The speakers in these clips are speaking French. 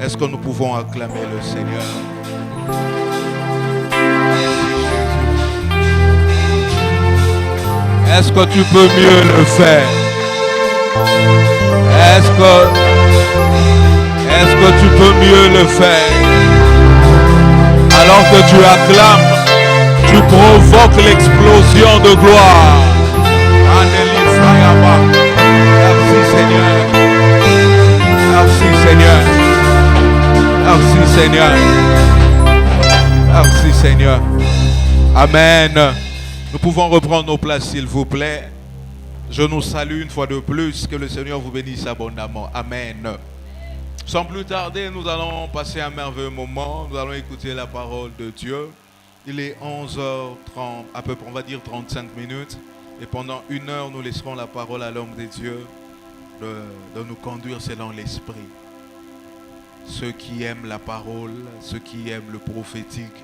Est-ce que nous pouvons acclamer le Seigneur? Est-ce que tu peux mieux le faire? Est-ce que tu peux mieux le faire? Alors que tu acclames, tu provoques l'explosion de gloire. Merci Seigneur. Merci Seigneur. Merci Seigneur. Merci Seigneur. Amen. Nous pouvons reprendre nos places s'il vous plaît. Je nous salue une fois de plus. Que le Seigneur vous bénisse abondamment. Amen. Sans plus tarder, nous allons passer un merveilleux moment. Nous allons écouter la parole de Dieu. Il est 11h30, à peu près, on va dire 35 minutes. Et pendant 1 heure, nous laisserons la parole à l'homme de Dieu de nous conduire selon l'esprit. Ceux qui aiment la parole, ceux qui aiment le prophétique,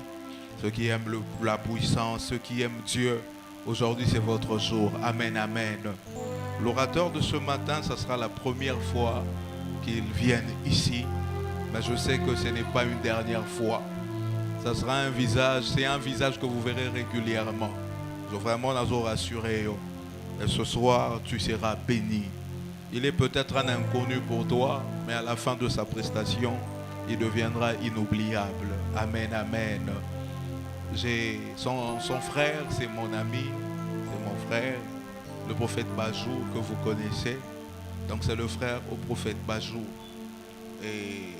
ceux qui aiment la puissance, ceux qui aiment Dieu, aujourd'hui c'est votre jour. Amen, amen. L'orateur de ce matin, ça sera la première fois qu'il vienne ici. Mais je sais que ce n'est pas une dernière fois. Ça sera un visage, c'est un visage que vous verrez régulièrement. Je veux vraiment nous rassurer. Et ce soir, tu seras béni. Il est peut-être un inconnu pour toi, mais à la fin de sa prestation, il deviendra inoubliable. Amen, amen. J'ai son frère, c'est mon ami, c'est mon frère, le prophète Bajou que vous connaissez. Donc c'est le frère au prophète Bajou. Et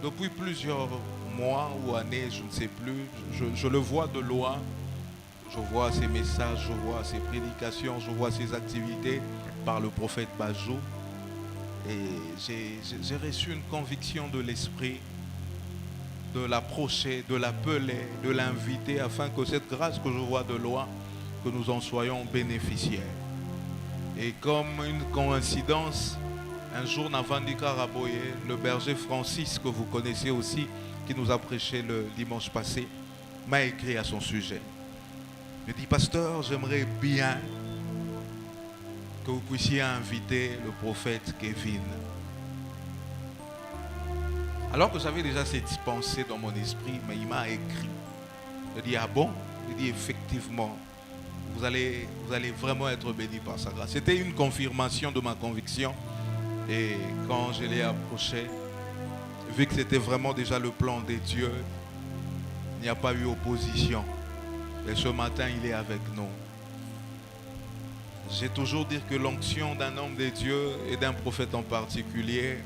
depuis plusieurs mois ou années, je ne sais plus, je le vois de loin. Je vois ses messages, je vois ses prédications, je vois ses activités par le prophète Bajou. Et j'ai reçu une conviction de l'esprit de l'approcher, de l'appeler, de l'inviter afin que cette grâce que je vois de loin, que nous en soyons bénéficiaires. Et comme une coïncidence, un jour, Navandi Karaboye, le berger Francis, que vous connaissez aussi, qui nous a prêché le dimanche passé, m'a écrit à son sujet. Il me dit, pasteur, j'aimerais bien que vous puissiez inviter le prophète Kevin. Alors que j'avais déjà cette pensée dans mon esprit, mais il m'a écrit. Il dit, ah bon? Il dit, effectivement, vous allez vraiment être béni par sa grâce. C'était une confirmation de ma conviction. Et quand je l'ai approché, vu que c'était vraiment déjà le plan de Dieu, il n'y a pas eu opposition. Et ce matin, il est avec nous. J'ai toujours dit que l'onction d'un homme de Dieu et d'un prophète en particulier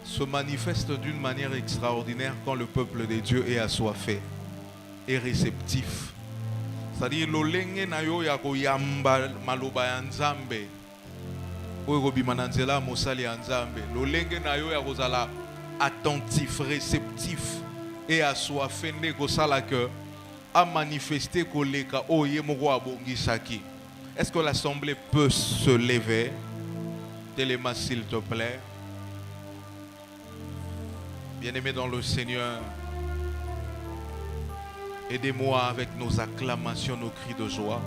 se manifeste d'une manière extraordinaire quand le peuple de Dieu est assoiffé et réceptif. C'est-à-dire, l'olenge na yo ya koyamba maloba ya Nzambe. L'olenge na yo ya kozala attentif, réceptif et assoiffé négociala que a manifesté koleka oye moko abongisaki. Est-ce que l'assemblée peut se lever? Téléma s'il te plaît. Bien-aimés dans le Seigneur, aidez-moi avec nos acclamations, nos cris de joie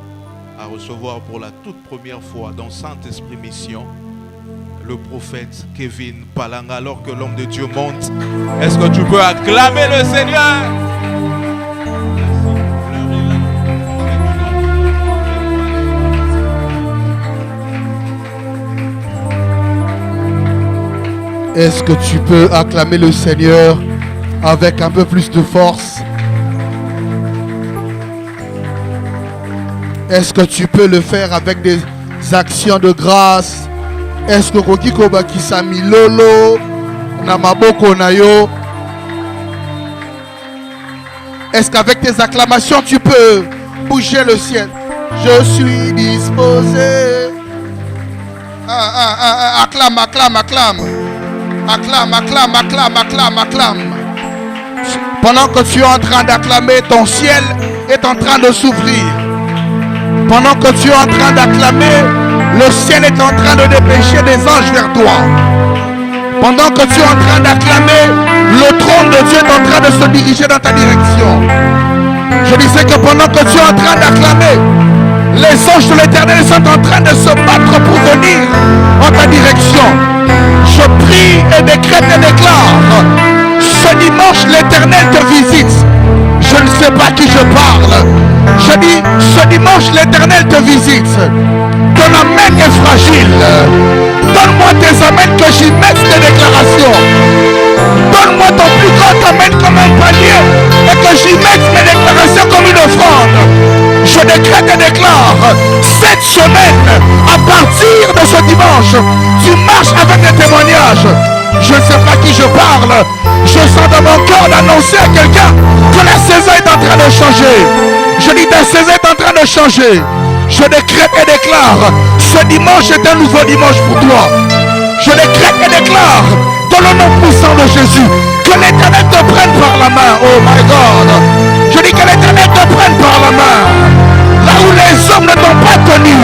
à recevoir pour la toute première fois dans Saint-Esprit Mission le prophète Kevin Palanga. Alors que l'homme de Dieu monte, est-ce que tu peux acclamer le Seigneur? Est-ce que tu peux acclamer le Seigneur avec un peu plus de force? Est-ce que tu peux le faire avec des actions de grâce? Est-ce que Kokiko Bakisami Lolo Namaboko Nayo? Est-ce qu'avec tes acclamations tu peux bouger le ciel? Je suis disposé. Acclame, acclame, acclame. Acclame, acclame, acclame, acclame, acclame. Pendant que tu es en train d'acclamer, ton ciel est en train de s'ouvrir. Pendant que tu es en train d'acclamer, le ciel est en train de dépêcher des anges vers toi. Pendant que tu es en train d'acclamer, le trône de Dieu est en train de se diriger dans ta direction. Je disais que pendant que tu es en train d'acclamer, les anges de l'Éternel sont en train de se battre pour venir en ta direction. dimanche, l'Éternel te visite. Je ne sais pas qui je parle. Je dis, ce dimanche, l'Éternel te visite. Ton amen est fragile. Donne-moi tes amens que j'y mette tes déclarations. Donne-moi ton plus grand amen comme un panier et que j'y mette mes déclarations comme une offrande. Je décrète et déclare cette semaine, à partir de ce dimanche, tu marches avec des témoignages. Je ne sais pas qui je parle. Je sens dans mon cœur d'annoncer à quelqu'un que la saison est en train de changer. Je dis ta saison est en train de changer. Je décrète et déclare, ce dimanche est un nouveau dimanche pour toi. Je décrète et déclare, dans le nom puissant de Jésus, que l'Éternel te prenne par la main. Oh my God. Je dis que l'Éternel te prenne par la main. Là où les hommes ne t'ont pas tenu,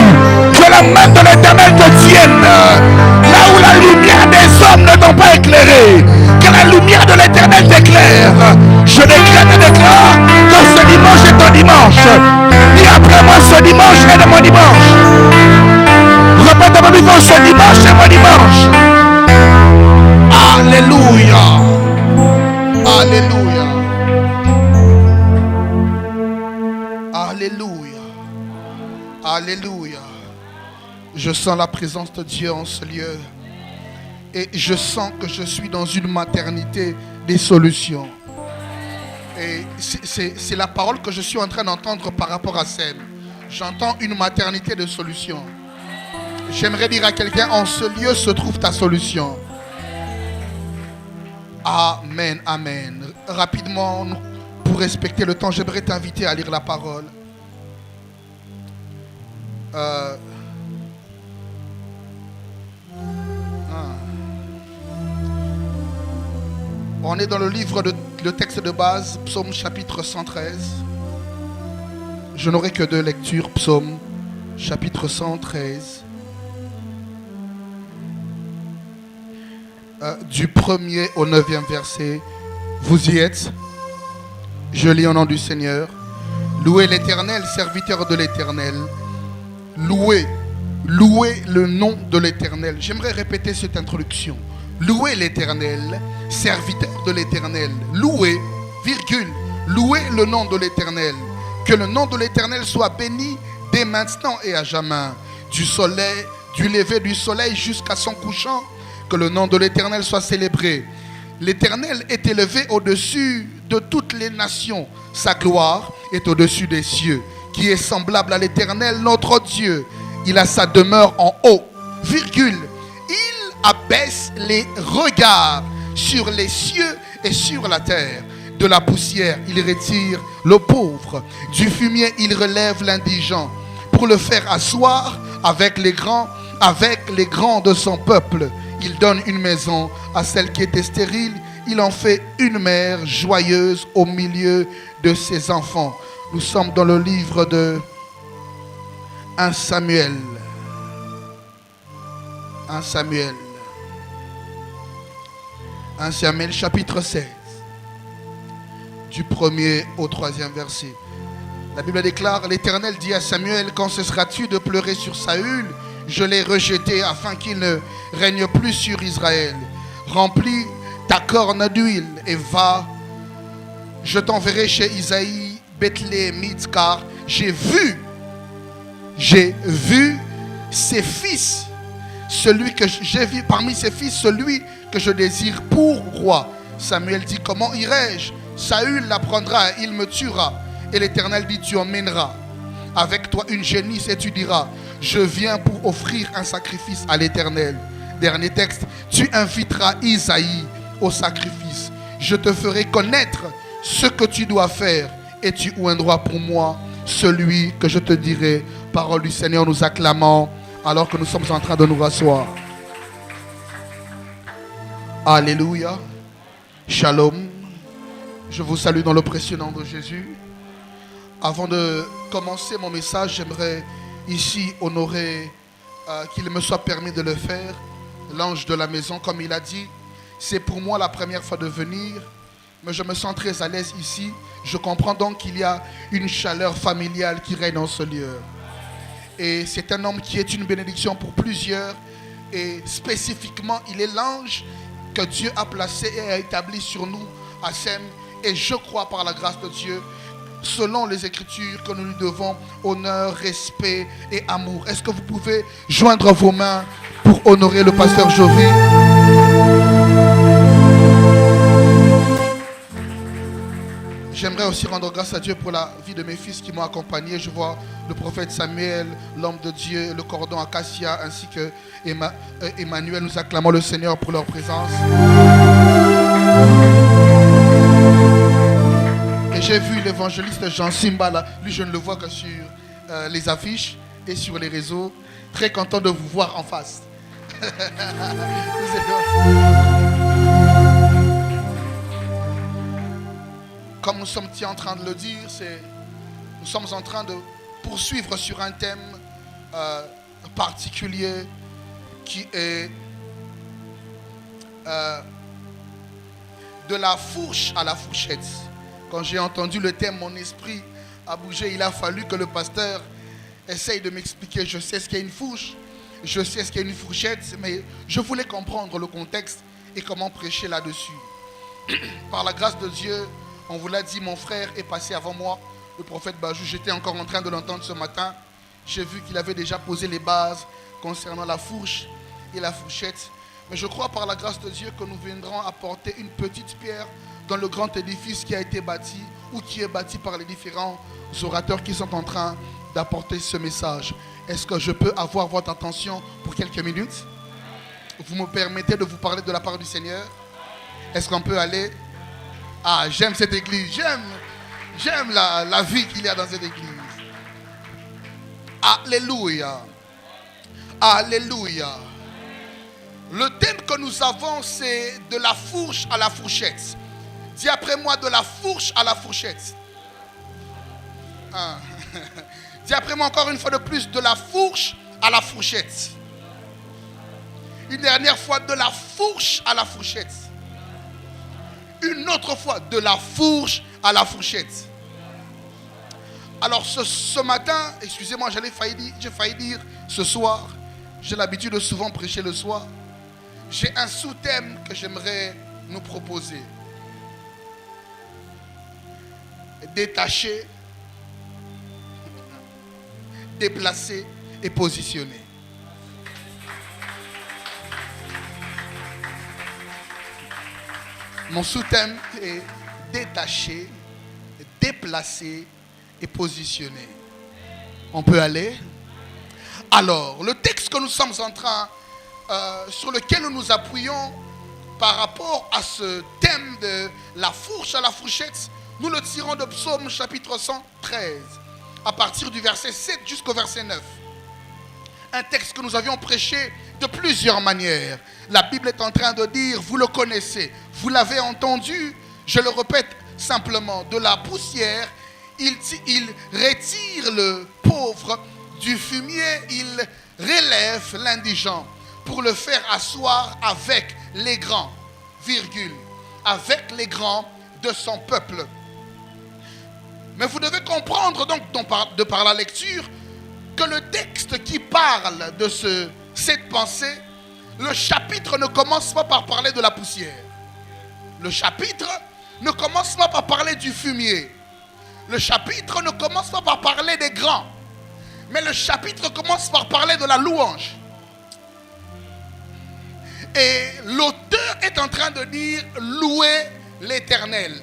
que la main de l'Éternel te tienne. Là où la lumière des hommes ne t'ont pas éclairé, que la lumière de l'Éternel t'éclaire. Je décrète et déclare que ce dimanche est ton dimanche. Dis après moi, ce dimanche est mon dimanche. Répète avec moi, ce dimanche est mon dimanche. Alléluia. Alléluia. Alléluia. Alléluia. Je sens la présence de Dieu en ce lieu. Et je sens que je suis dans une maternité des solutions. Et c'est la parole que je suis en train d'entendre par rapport à Sem. J'entends une maternité de solutions. J'aimerais dire à quelqu'un, en ce lieu se trouve ta solution. Amen, amen. Rapidement, pour respecter le temps, j'aimerais t'inviter à lire la parole. On est dans le livre, le texte de base, Psaume chapitre 113. Je n'aurai que 2 lectures, Psaume chapitre 113. Du 1er au 9e verset. Vous y êtes? Je lis au nom du Seigneur. Louez l'Éternel, serviteur de l'Éternel. Louez le nom de l'Éternel. J'aimerais répéter cette introduction. Louez l'Éternel, serviteur de l'Éternel. Louez, virgule, louez le nom de l'Éternel. Que le nom de l'Éternel soit béni dès maintenant et à jamais. Du lever du soleil jusqu'à son couchant, que le nom de l'Éternel soit célébré. L'Éternel est élevé au-dessus de toutes les nations. Sa gloire est au-dessus des cieux. Qui est semblable à l'Éternel, notre Dieu. Il a sa demeure en haut, virgule. Il abaisse les regards sur les cieux et sur la terre. De la poussière, il retire le pauvre. Du fumier, il relève l'indigent. Pour le faire asseoir avec les grands de son peuple. Il donne une maison à celle qui était stérile. Il en fait une mère joyeuse au milieu de ses enfants. Nous sommes dans le livre de 1 Samuel. 1 Samuel. 1 Samuel chapitre 16. Du 1er au 3e verset. La Bible déclare, l'Éternel dit à Samuel, quand cesseras-tu de pleurer sur Saül? Je l'ai rejeté afin qu'il ne règne plus sur Israël. Remplis ta corne d'huile et va. Je t'enverrai chez Isaïe, Bethléemite, car j'ai vu ses fils, celui que j'ai vu parmi ses fils, celui que je désire pour roi. Samuel dit, comment irai-je? Saül l'apprendra, il me tuera. Et l'Éternel dit, tu emmèneras avec toi une génisse et tu diras, je viens pour offrir un sacrifice à l'Éternel. Dernier texte, tu inviteras Isaïe au sacrifice. Je te ferai connaître ce que tu dois faire et tu oindras pour moi celui que je te dirai. Parole du Seigneur, nous acclamons alors que nous sommes en train de nous rasseoir. Alléluia. Shalom. Je vous salue dans le précieux nom de Jésus. Avant de commencer mon message, j'aimerais ici honorer qu'il me soit permis de le faire. L'ange de la maison, comme il a dit, c'est pour moi la première fois de venir, mais je me sens très à l'aise ici. Je comprends donc qu'il y a une chaleur familiale qui règne dans ce lieu. Et c'est un homme qui est une bénédiction pour plusieurs. Et spécifiquement, il est l'ange que Dieu a placé et a établi sur nous à Sem. Et je crois par la grâce de Dieu, selon les Écritures, que nous lui devons honneur, respect et amour. Est-ce que vous pouvez joindre vos mains pour honorer le pasteur Jovi? J'aimerais aussi rendre grâce à Dieu pour la vie de mes fils qui m'ont accompagné. Je vois le prophète Samuel, l'homme de Dieu, le cordon Acacia, ainsi que Emmanuel. Nous acclamons le Seigneur pour leur présence. Et j'ai vu l'évangéliste Jean Simba, là. Lui, je ne le vois que sur les affiches et sur les réseaux. Très content de vous voir en face. Comme nous sommes en train de le dire, nous sommes en train de poursuivre sur un thème particulier qui est de la fourche à la fourchette. Quand j'ai entendu le thème, mon esprit a bougé. Il a fallu que le pasteur essaye de m'expliquer. Je sais ce qu'est une fourche, je sais ce qu'est une fourchette, mais je voulais comprendre le contexte et comment prêcher là-dessus. Par la grâce de Dieu, on vous l'a dit, mon frère est passé avant moi, le prophète Bajou. J'étais encore en train de l'entendre ce matin. J'ai vu qu'il avait déjà posé les bases concernant la fourche et la fourchette. Mais je crois par la grâce de Dieu que nous viendrons apporter une petite pierre dans le grand édifice qui a été bâti ou qui est bâti par les différents orateurs qui sont en train d'apporter ce message. Est-ce que je peux avoir votre attention pour quelques minutes? Vous me permettez de vous parler de la part du Seigneur? Est-ce qu'on peut aller? Ah, j'aime cette église, j'aime la vie qu'il y a dans cette église. Alléluia. Alléluia. Le thème que nous avons, c'est de la fourche à la fourchette. Dis après moi, de la fourche à la fourchette. Ah. Dis après moi encore une fois de plus, de la fourche à la fourchette. Une dernière fois, de la fourche à la fourchette. Une autre fois, de la fourche à la fourchette. Alors ce matin, excusez-moi, j'ai failli dire ce soir. J'ai l'habitude de souvent prêcher le soir. J'ai un sous-thème que j'aimerais nous proposer. Détacher, déplacer et positionner. Mon sous-thème est détacher, déplacer et positionner. On peut aller? Alors, le texte que nous sommes en train, sur lequel nous nous appuyons par rapport à ce thème de la fourche à la fourchette, nous le tirons de Psaume chapitre 113, à partir du verset 7 jusqu'au verset 9. Un texte que nous avions prêché de plusieurs manières. La Bible est en train de dire, vous le connaissez, vous l'avez entendu, je le répète simplement, de la poussière, il retire le pauvre, du fumier, il relève l'indigent pour le faire asseoir avec les grands, virgule, avec les grands de son peuple. Mais vous devez comprendre donc de par la lecture que le texte qui parle de cette pensée, le chapitre ne commence pas par parler de la poussière. Le chapitre ne commence pas par parler du fumier. Le chapitre ne commence pas par parler des grands. Mais le chapitre commence par parler de la louange. Et l'auteur est en train de dire, louez l'Éternel.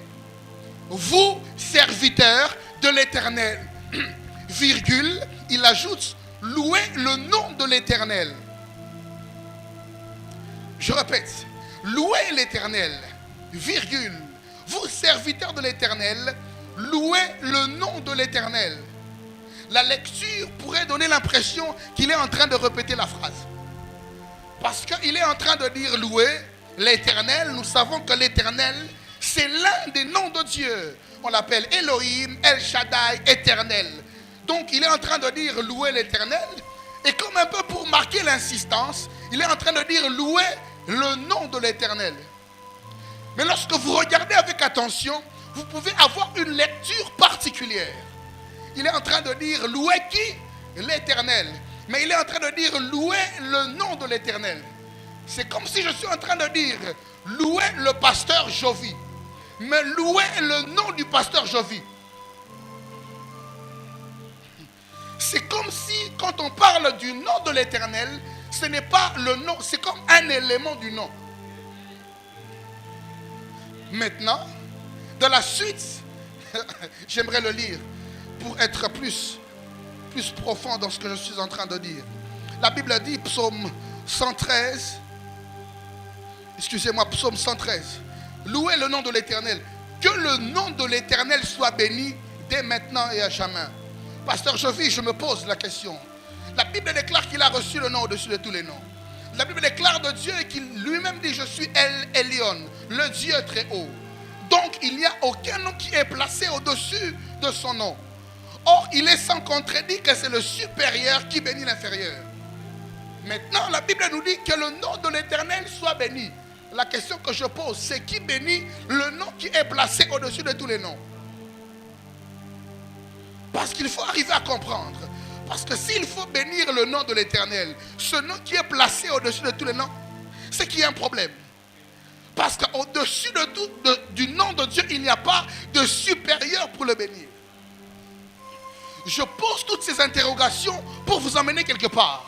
Vous, serviteurs de l'Éternel, virgule, il ajoute, louez le nom de l'Éternel. Je répète, louez l'Éternel, virgule, vous, serviteurs de l'Éternel, louez le nom de l'Éternel. La lecture pourrait donner l'impression qu'il est en train de répéter la phrase. Parce qu'il est en train de dire louer l'Éternel. Nous savons que l'Éternel, c'est l'un des noms de Dieu. On l'appelle Elohim, El Shaddai, éternel. Donc il est en train de dire louer l'Éternel. Et comme un peu pour marquer l'insistance, il est en train de dire louer le nom de l'Éternel. Mais lorsque vous regardez avec attention, vous pouvez avoir une lecture particulière. Il est en train de dire louer qui? L'Éternel. Mais il est en train de dire louer le nom de l'Éternel. C'est comme si je suis en train de dire louer le pasteur Jovi. Mais louer le nom du pasteur Jovi. C'est comme si quand on parle du nom de l'Éternel, ce n'est pas le nom, c'est comme un élément du nom. Maintenant, dans la suite, j'aimerais le lire pour être plus profond dans ce que je suis en train de dire. La Bible dit, psaume 113, excusez-moi, psaume 113. Louez le nom de l'Éternel. Que le nom de l'Éternel soit béni dès maintenant et à jamais. Pasteur Jovi, je me pose la question. La Bible déclare qu'il a reçu le nom au-dessus de tous les noms. La Bible déclare de Dieu et qu'il lui-même dit, je suis El Elyon, le Dieu très haut. Donc il n'y a aucun nom qui est placé au-dessus de son nom. Or, il est sans contredit que c'est le supérieur qui bénit l'inférieur. Maintenant, la Bible nous dit que le nom de l'Éternel soit béni. La question que je pose, c'est qui bénit le nom qui est placé au-dessus de tous les noms? Parce qu'il faut arriver à comprendre. Parce que s'il faut bénir le nom de l'Éternel, ce nom qui est placé au-dessus de tous les noms, c'est qu'il y a un problème. Parce qu'au-dessus de tout, du nom de Dieu, il n'y a pas de supérieur pour le bénir. Je pose toutes ces interrogations pour vous emmener quelque part.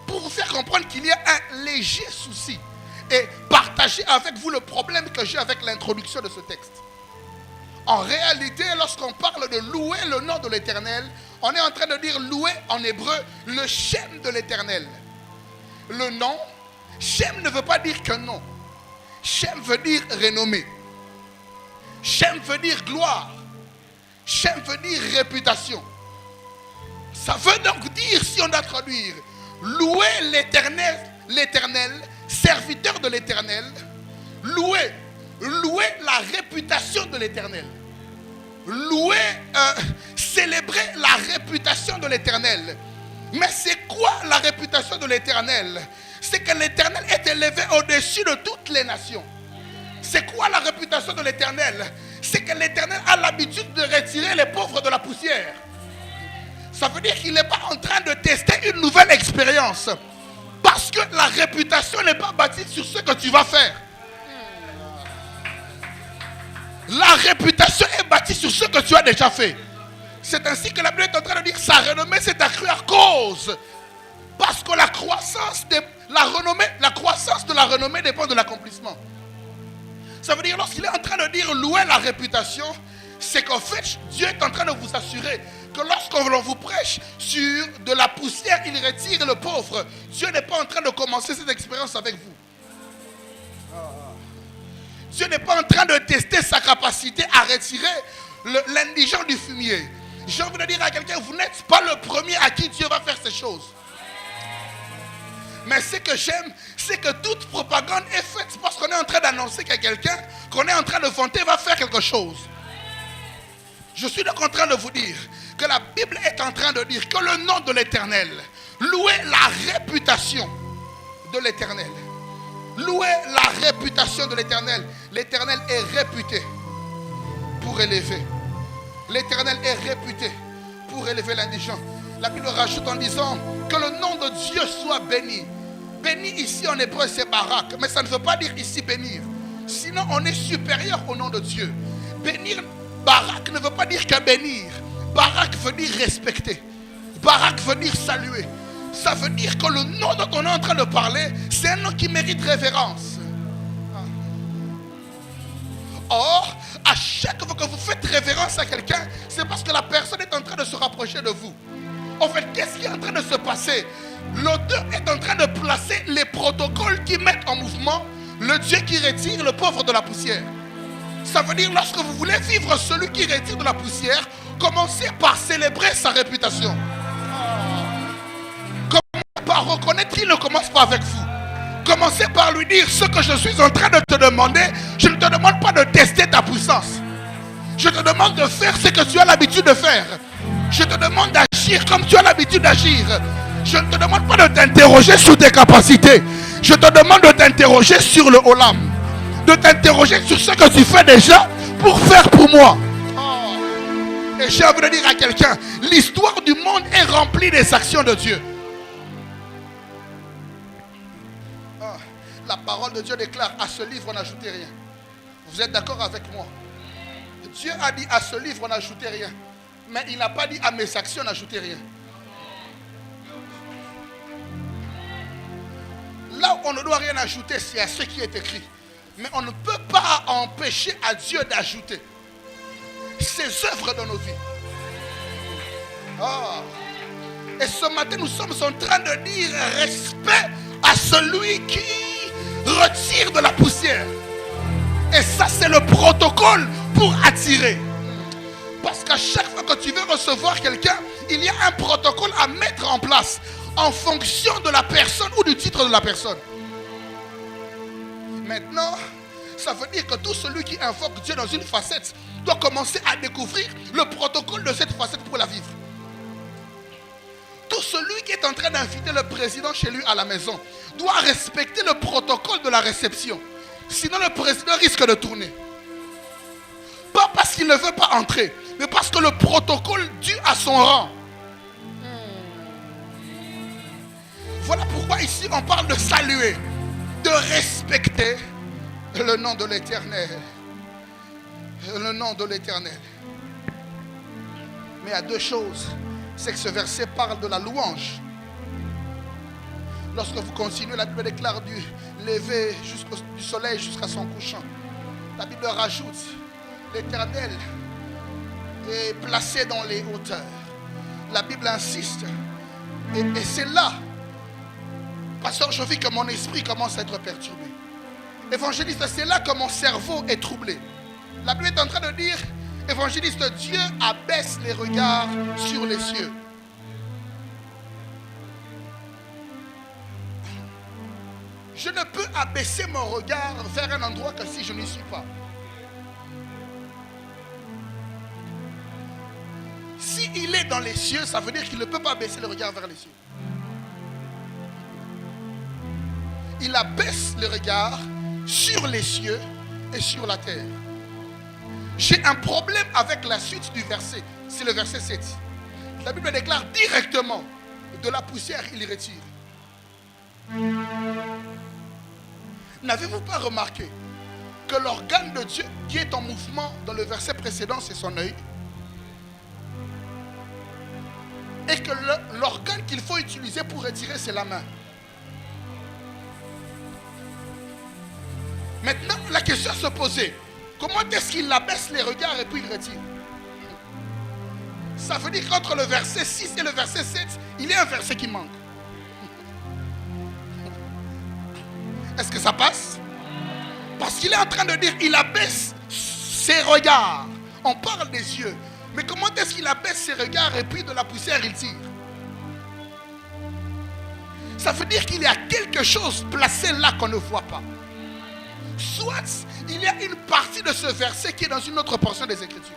Pour vous faire comprendre qu'il y a un léger souci. Et partager avec vous le problème que j'ai avec l'introduction de ce texte. En réalité, lorsqu'on parle de louer le nom de l'Éternel, on est en train de dire louer en hébreu le Shem de l'Éternel. Le nom, Shem ne veut pas dire qu'un nom. Shem veut dire renommée. Shem veut dire gloire. Shem veut dire réputation. Ça veut donc dire, si on doit traduire, louer l'Éternel, serviteur de l'Éternel, louer la réputation de l'Éternel. Célébrer la réputation de l'Éternel. Mais c'est quoi la réputation de l'Éternel? C'est que l'Éternel est élevé au-dessus de toutes les nations. C'est quoi la réputation de l'Éternel? C'est que l'Éternel a l'habitude de retirer les pauvres de la poussière. Ça veut dire qu'il n'est pas en train de tester une nouvelle expérience. Parce que la réputation n'est pas bâtie sur ce que tu vas faire. La réputation est bâtie sur ce que tu as déjà fait. C'est ainsi que la Bible est en train de dire que sa renommée s'est accrue à cause. Parce que la croissance de la renommée dépend de l'accomplissement. Ça veut dire lorsqu'il est en train de dire louer la réputation, c'est qu'en fait Dieu est en train de vous assurer que lorsqu'on vous prêche sur de la poussière, il retire le pauvre. Dieu n'est pas en train de commencer cette expérience avec vous. Dieu n'est pas en train de tester sa capacité à retirer l'indigent du fumier. J'ai envie de dire à quelqu'un, vous n'êtes pas le premier à qui Dieu va faire ces choses. Mais ce que j'aime, c'est que toute propagande est faite parce qu'on est en train d'annoncer qu'à quelqu'un qu'on est en train de vanter va faire quelque chose. Je suis donc en train de vous dire que la Bible est en train de dire que le nom de l'Éternel, louez la réputation de l'Éternel. Louez la réputation de l'Éternel. L'Éternel est réputé pour élever. L'Éternel est réputé pour élever l'indigent. La Bible rajoute en disant que le nom de Dieu soit béni. Béni ici en hébreu c'est barak, mais ça ne veut pas dire ici bénir. Sinon on est supérieur au nom de Dieu. Bénir, barak ne veut pas dire que bénir. Barak veut dire respecter. Barak veut dire saluer. Ça veut dire que le nom dont on est en train de parler, c'est un nom qui mérite révérence. Or, à chaque fois que vous faites révérence à quelqu'un, c'est parce que la personne est en train de se rapprocher de vous. En fait, qu'est-ce qui est en train de se passer? L'auteur est en train de placer les protocoles qui mettent en mouvement le Dieu qui retire le pauvre de la poussière. Ça veut dire, lorsque vous voulez vivre celui qui retire de la poussière, commencez par célébrer sa réputation. Commencez par reconnaître qu'il ne commence pas avec vous. Commencez par lui dire ce que je suis en train de te demander. Je ne te demande pas de tester ta puissance. Je te demande de faire ce que tu as l'habitude de faire. Je te demande d'agir comme tu as l'habitude d'agir. Je ne te demande pas de t'interroger sur tes capacités. Je te demande de t'interroger sur le Olam. De t'interroger sur ce que tu fais déjà pour faire pour moi. Et j'ai envie de dire à quelqu'un, l'histoire du monde est remplie des actions de Dieu. La parole de Dieu déclare, à ce livre on n'ajoutait rien. Vous êtes d'accord avec moi? Dieu a dit à ce livre, n'ajoutez rien. Mais il n'a pas dit à mes actions, n'ajoutez rien. Là où on ne doit rien ajouter, c'est à ce qui est écrit. Mais on ne peut pas empêcher à Dieu d'ajouter ses œuvres dans nos vies. Oh. Et ce matin, nous sommes en train de dire respect à celui qui retire de la poussière. Et ça, c'est le protocole pour attirer. Parce qu'à chaque fois que tu veux recevoir quelqu'un, il y a un protocole à mettre en place en fonction de la personne ou du titre de la personne. Maintenant, ça veut dire que tout celui qui invoque Dieu dans une facette doit commencer à découvrir le protocole de cette facette pour la vivre. Tout celui qui est en train d'inviter le président chez lui à la maison doit respecter le protocole de la réception. Sinon le président risque de tourner. Pas parce qu'il ne veut pas entrer, mais parce que le protocole dû à son rang. Voilà pourquoi ici on parle de saluer, de respecter le nom de l'Éternel. Le nom de l'Éternel. Mais il y a deux choses. C'est que ce verset parle de la louange. Lorsque vous continuez, la Bible déclare du lever du soleil jusqu'à son couchant. La Bible rajoute, l'Éternel est placé dans les hauteurs. La Bible insiste. Et c'est là, pasteur, je vis que mon esprit commence à être perturbé. Évangéliste, c'est là que mon cerveau est troublé. La Bible est en train de dire, évangéliste, Dieu abaisse les regards sur les cieux. Je ne peux abaisser mon regard vers un endroit que si je n'y suis pas. S'il est dans les cieux, ça veut dire qu'il ne peut pas abaisser le regard vers les cieux. Il abaisse le regard sur les cieux et sur la terre. J'ai un problème avec la suite du verset. C'est le verset 7. La Bible déclare directement, de la poussière, il retire. N'avez-vous pas remarqué que l'organe de Dieu qui est en mouvement dans le verset précédent, c'est son œil? Et que l'organe qu'il faut utiliser pour retirer, c'est la main. Maintenant, la question se posait, comment est-ce qu'il abaisse les regards et puis il retire? Ça veut dire qu'entre le verset 6 et le verset 7, il y a un verset qui manque. Est-ce que ça passe? Parce qu'il est en train de dire, il abaisse ses regards. On parle des yeux. Mais comment est-ce qu'il abaisse ses regards et puis de la poussière il tire? Ça veut dire qu'il y a quelque chose placé là qu'on ne voit pas. Soit il y a une partie de ce verset qui est dans une autre portion des Écritures.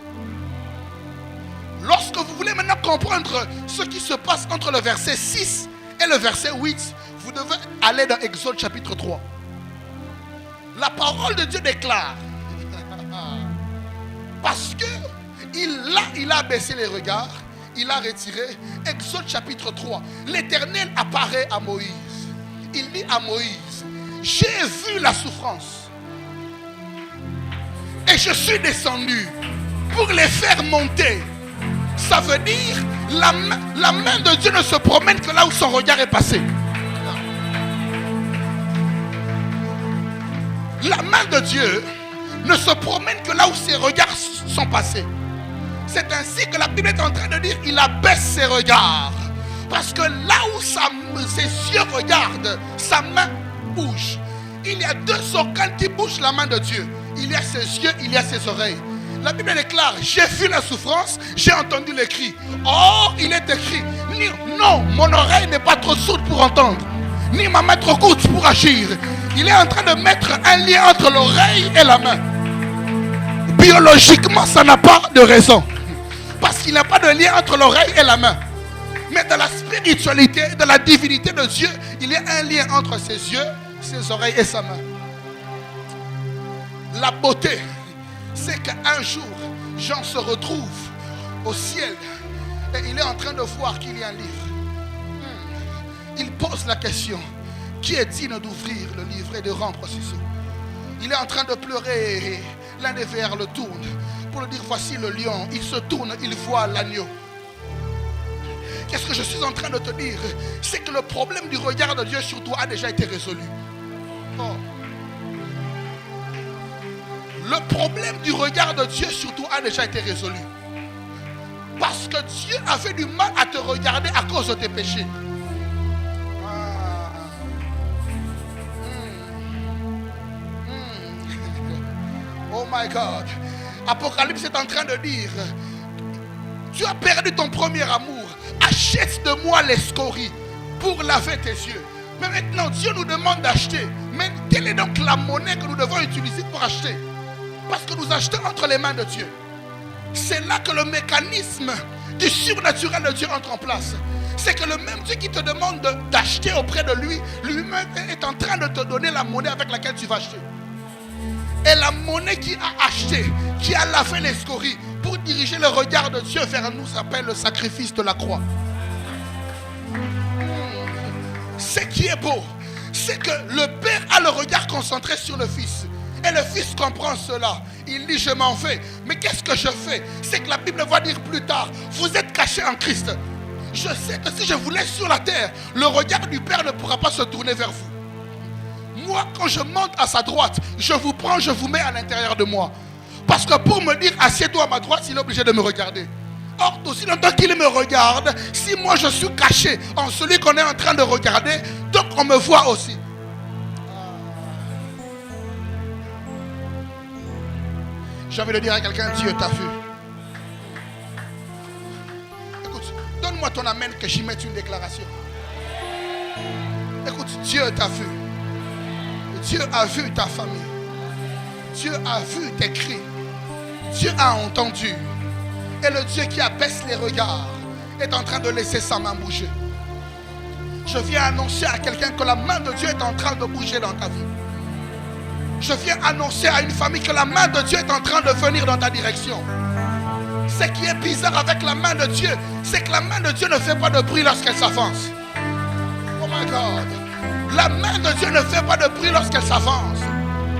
Lorsque vous voulez maintenant comprendre ce qui se passe entre le verset 6 et le verset 8, vous devez aller dans Exode chapitre 3. La parole de Dieu déclare, parce que il a baissé les regards, il a retiré. Exode chapitre 3, l'Éternel apparaît à Moïse. Il dit à Moïse, j'ai vu la souffrance et je suis descendu pour les faire monter. Ça veut dire la main de Dieu ne se promène que là où son regard est passé. La main de Dieu ne se promène que là où ses regards sont passés. C'est ainsi que la Bible est en train de dire il abaisse ses regards. Parce que là où ses yeux regardent, sa main bouge. Il y a deux organes qui bougent la main de Dieu. Il y a ses yeux, il y a ses oreilles. La Bible déclare, j'ai vu la souffrance, j'ai entendu les cris. Or, il est écrit, non, mon oreille n'est pas trop sourde pour entendre, ni ma main trop courte pour agir. Il est en train de mettre un lien entre l'oreille et la main. Biologiquement, ça n'a pas de raison. Parce qu'il n'y a pas de lien entre l'oreille et la main. Mais dans la spiritualité, dans la divinité de Dieu, il y a un lien entre ses yeux, ses oreilles et sa main. La beauté, c'est qu'un jour, Jean se retrouve au ciel et il est en train de voir qu'il y a un livre. Il pose la question, qui est digne d'ouvrir le livre et de rendre ses sceaux? Il est en train de pleurer et l'un des vers le tourne pour lui dire, voici le lion. Il se tourne, il voit l'agneau. Qu'est-ce que je suis en train de te dire? C'est que le problème du regard de Dieu sur toi a déjà été résolu. Oh. Le problème du regard de Dieu sur toi a déjà été résolu. Parce que Dieu avait du mal à te regarder à cause de tes péchés. Oh my God. Apocalypse est en train de dire, tu as perdu ton premier amour. Achète de moi les scories pour laver tes yeux. Mais maintenant, Dieu nous demande d'acheter. Mais quelle est donc la monnaie que nous devons utiliser pour acheter? Parce que nous achetons entre les mains de Dieu. C'est là que le mécanisme du surnaturel de Dieu entre en place. C'est que le même Dieu qui te demande d'acheter auprès de lui, lui-même est en train de te donner la monnaie avec laquelle tu vas acheter. Et la monnaie qui a acheté, qui a lavé les scories pour diriger le regard de Dieu vers nous, s'appelle le sacrifice de la croix. Ce qui est beau, c'est que le Père a le regard concentré sur le Fils. Et le Fils comprend cela. Il dit, je m'en vais. Mais qu'est-ce que je fais? C'est que la Bible va dire plus tard, vous êtes cachés en Christ. Je sais que si je vous laisse sur la terre, le regard du Père ne pourra pas se tourner vers vous. Moi, quand je monte à sa droite, je vous prends, je vous mets à l'intérieur de moi. Parce que pour me dire, assieds-toi à ma droite, il est obligé de me regarder. Or, aussi longtemps qu'il me regarde, si moi je suis caché en celui qu'on est en train de regarder, donc on me voit aussi. J'ai envie de dire à quelqu'un, Dieu t'a vu. Écoute, donne-moi ton amen que j'y mette une déclaration. Écoute, Dieu t'a vu. Dieu a vu ta famille. Dieu a vu tes cris. Dieu a entendu. Et le Dieu qui abaisse les regards est en train de laisser sa main bouger. Je viens annoncer à quelqu'un que la main de Dieu est en train de bouger dans ta vie. Je viens annoncer à une famille que la main de Dieu est en train de venir dans ta direction. Ce qui est bizarre avec la main de Dieu, c'est que la main de Dieu ne fait pas de bruit lorsqu'elle s'avance. Oh my God. La main de Dieu ne fait pas de bruit lorsqu'elle s'avance.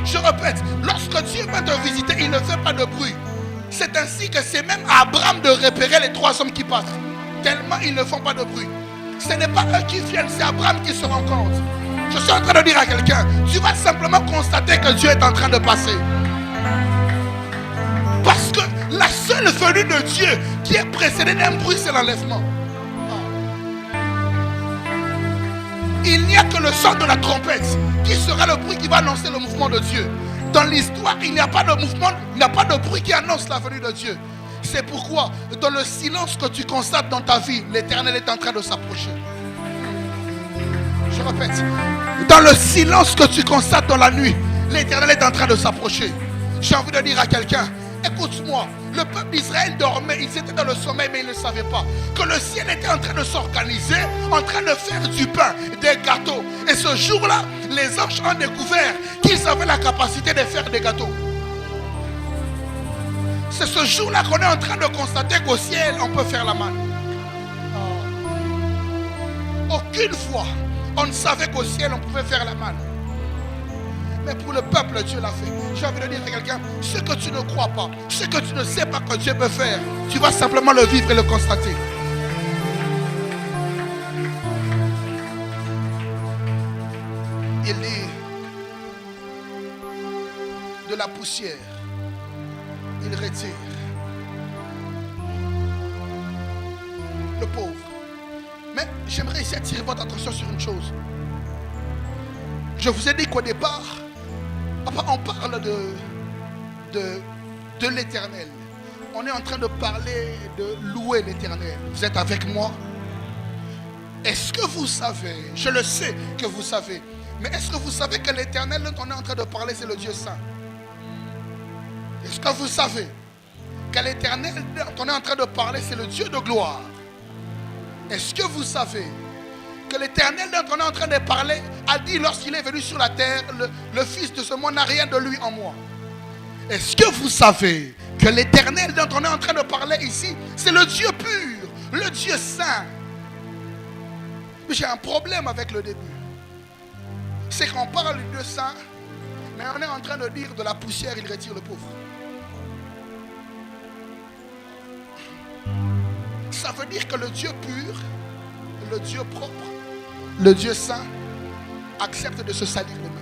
Je répète, lorsque Dieu vient te visiter, il ne fait pas de bruit. C'est ainsi que c'est même à Abraham de repérer les 3 hommes qui passent. Tellement ils ne font pas de bruit. Ce n'est pas eux qui viennent, c'est Abraham qui se rend compte. Je suis en train de dire à quelqu'un, tu vas simplement constater que Dieu est en train de passer. Parce que la seule venue de Dieu qui est précédée d'un bruit, c'est l'enlèvement. Il n'y a que le son de la trompette qui sera le bruit qui va annoncer le mouvement de Dieu. Dans l'histoire, il n'y a pas de mouvement, il n'y a pas de bruit qui annonce la venue de Dieu. C'est pourquoi, dans le silence que tu constates dans ta vie, l'Éternel est en train de s'approcher. Je répète, dans le silence que tu constates dans la nuit, l'Éternel est en train de s'approcher. J'ai envie de dire à quelqu'un, écoute-moi, le peuple d'Israël dormait, ils étaient dans le sommeil mais ils ne savaient pas que le ciel était en train de s'organiser, en train de faire du pain, des gâteaux. Et ce jour-là, les anges ont découvert qu'ils avaient la capacité de faire des gâteaux. C'est ce jour-là qu'on est en train de constater qu'au ciel, on peut faire la manne. Aucune fois, on ne savait qu'au ciel, on pouvait faire la manne. Mais pour le peuple, Dieu l'a fait. J'ai envie de dire à quelqu'un, ce que tu ne crois pas, ce que tu ne sais pas que Dieu peut faire, tu vas simplement le vivre et le constater. Il dit, de la poussière, il retire le pauvre. Mais j'aimerais ici attirer votre attention sur une chose. Je vous ai dit qu'au départ, on parle de l'Éternel. On est en train de parler, de louer l'Éternel. Vous êtes avec moi? Est-ce que vous savez, je le sais que vous savez, mais est-ce que vous savez que l'Éternel dont on est en train de parler, c'est le Dieu Saint? Est-ce que vous savez que l'Éternel dont on est en train de parler, c'est le Dieu de gloire? Est-ce que vous savez que l'Éternel dont on est en train de parler a dit lorsqu'il est venu sur la terre, le Fils de ce monde n'a rien de lui en moi? Est-ce que vous savez que l'Éternel dont on est en train de parler ici, c'est le Dieu pur, le Dieu saint? Mais j'ai un problème avec le début. C'est qu'on parle du Dieu saint, mais on est en train de dire de la poussière, il retire le pauvre. veut dire que le Dieu pur, le Dieu propre, le Dieu saint accepte de se salir les mains.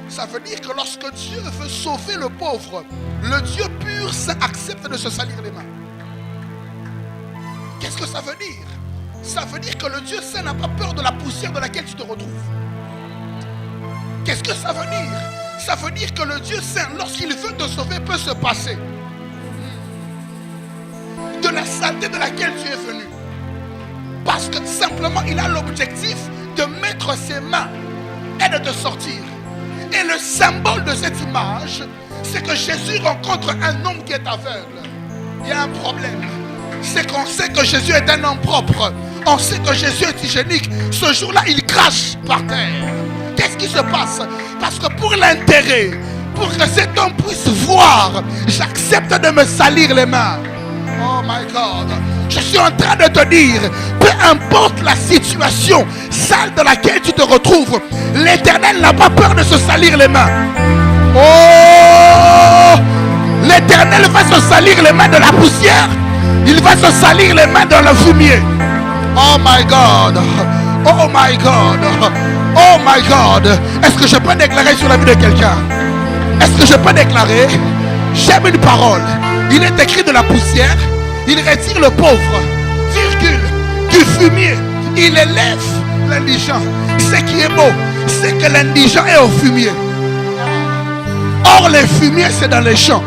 Ça veut dire que lorsque Dieu veut sauver le pauvre, le Dieu pur saint accepte de se salir les mains. Qu'est-ce que ça veut dire? Ça veut dire que le Dieu saint n'a pas peur de la poussière dans laquelle tu te retrouves. Qu'est-ce que ça veut dire? Ça veut dire que le Dieu saint, lorsqu'il veut te sauver, peut se passer de la saleté de laquelle tu es venu. Parce que simplement, il a l'objectif de mettre ses mains et de te sortir. Et le symbole de cette image, c'est que Jésus rencontre un homme qui est aveugle. Il y a un problème. C'est qu'on sait que Jésus est un homme propre. On sait que Jésus est hygiénique. Ce jour-là, il crache par terre. Qu'est-ce qui se passe? Parce que pour l'intérêt, pour que cet homme puisse voir, j'accepte de me salir les mains. Oh my God. Je suis en train de te dire, peu importe la situation sale dans laquelle tu te retrouves, l'Éternel n'a pas peur de se salir les mains. Oh, l'Éternel va se salir les mains de la poussière. Il va se salir les mains dans le fumier. Oh my God. Oh my God. Oh my God. Est-ce que je peux déclarer sur la vie de quelqu'un? Est-ce que je peux déclarer? J'aime une parole. Il est écrit de la poussière. Il retire le pauvre, virgule, du fumier. Il élève l'indigent. Ce qui est beau, c'est que l'indigent est au fumier. Or, les fumiers, c'est dans les champs.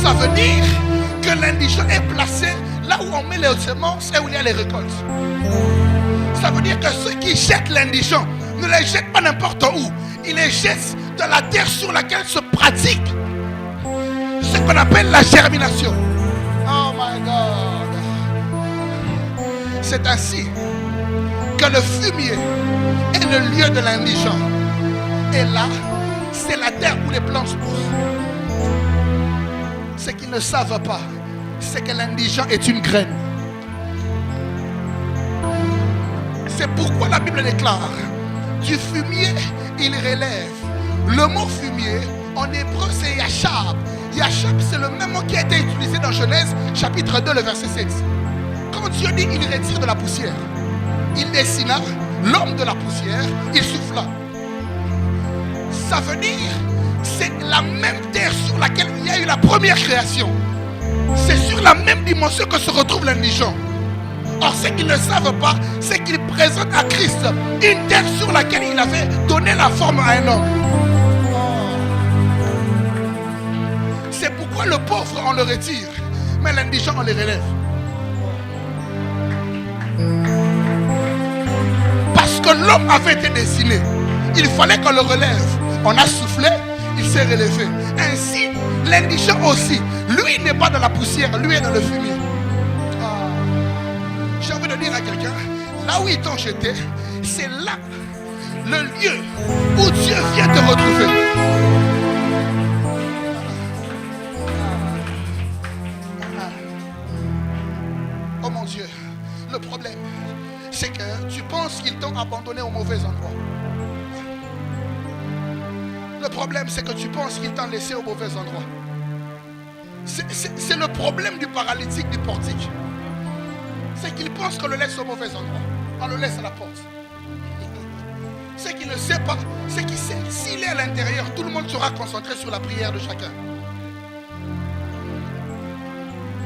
Ça veut dire que l'indigent est placé là où on met les semences et où il y a les récoltes. Ça veut dire que ceux qui jettent l'indigent ne les jettent pas n'importe où. Ils les jettent dans la terre sur laquelle se pratique ce qu'on appelle la germination. Oh my God. C'est ainsi que le fumier est le lieu de l'indigent. Et là, c'est la terre où les plantes poussent. Ce qu'ils ne savent pas, c'est que l'indigent est une graine. C'est pourquoi la Bible déclare, du fumier, il relève. Le mot fumier, en hébreu, c'est Yachab. Yachab, c'est le même mot qui a été utilisé dans Genèse, chapitre 2, le verset 7. Quand Dieu dit, il retire de la poussière, il dessina l'homme de la poussière, il souffla. Ça veut dire, c'est la même terre sur laquelle il y a eu la première création. C'est sur la même dimension que se retrouve l'indigent. Or, ce qu'ils ne savent pas, c'est qu'ils présentent à Christ une terre sur laquelle il avait donné la forme à un homme. C'est pourquoi le pauvre, on le retire, mais l'indigent, on les relève. Parce que l'homme avait été dessiné. Il fallait qu'on le relève. On a soufflé, il s'est relevé. Ainsi, l'indigent aussi. Lui n'est pas dans la poussière, lui est dans le fumier. J'ai envie de dire à quelqu'un, là où ils t'ont jeté, c'est là le lieu où Dieu vient te retrouver. Oh mon Dieu, le problème, c'est que tu penses qu'ils t'ont abandonné au mauvais endroit. Le problème, c'est que tu penses qu'ils t'ont laissé au mauvais endroit. C'est le problème du paralytique du portique. C'est qu'il pense qu'on le laisse au mauvais endroit. On le laisse à la porte. Ce qu'il ne sait pas, c'est qu'il sait. S'il est à l'intérieur, tout le monde sera concentré sur la prière de chacun.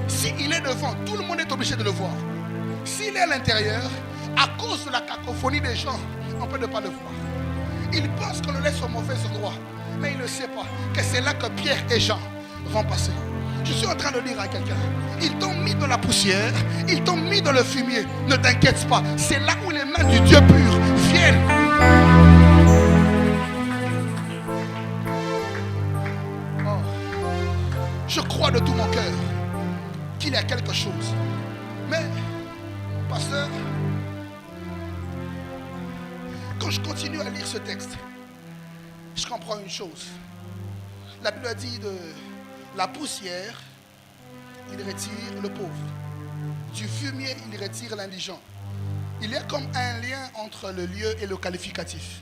S'il est devant, tout le monde est obligé de le voir. S'il est à l'intérieur, à cause de la cacophonie des gens, on ne peut ne pas le voir. Il pense qu'on le laisse au mauvais endroit. Mais il ne sait pas que c'est là que Pierre et Jean vont passer. Je suis en train de dire à quelqu'un, ils t'ont mis dans la poussière, ils t'ont mis dans le fumier. Ne t'inquiète pas, c'est là où les mains du Dieu pur viennent. Oh. Je crois de tout mon cœur qu'il y a quelque chose. Mais, pasteur, quand je continue à lire ce texte, je comprends une chose. La Bible a dit de la poussière, il retire le pauvre. Du fumier, il retire l'indigent. Il y a comme un lien entre le lieu et le qualificatif.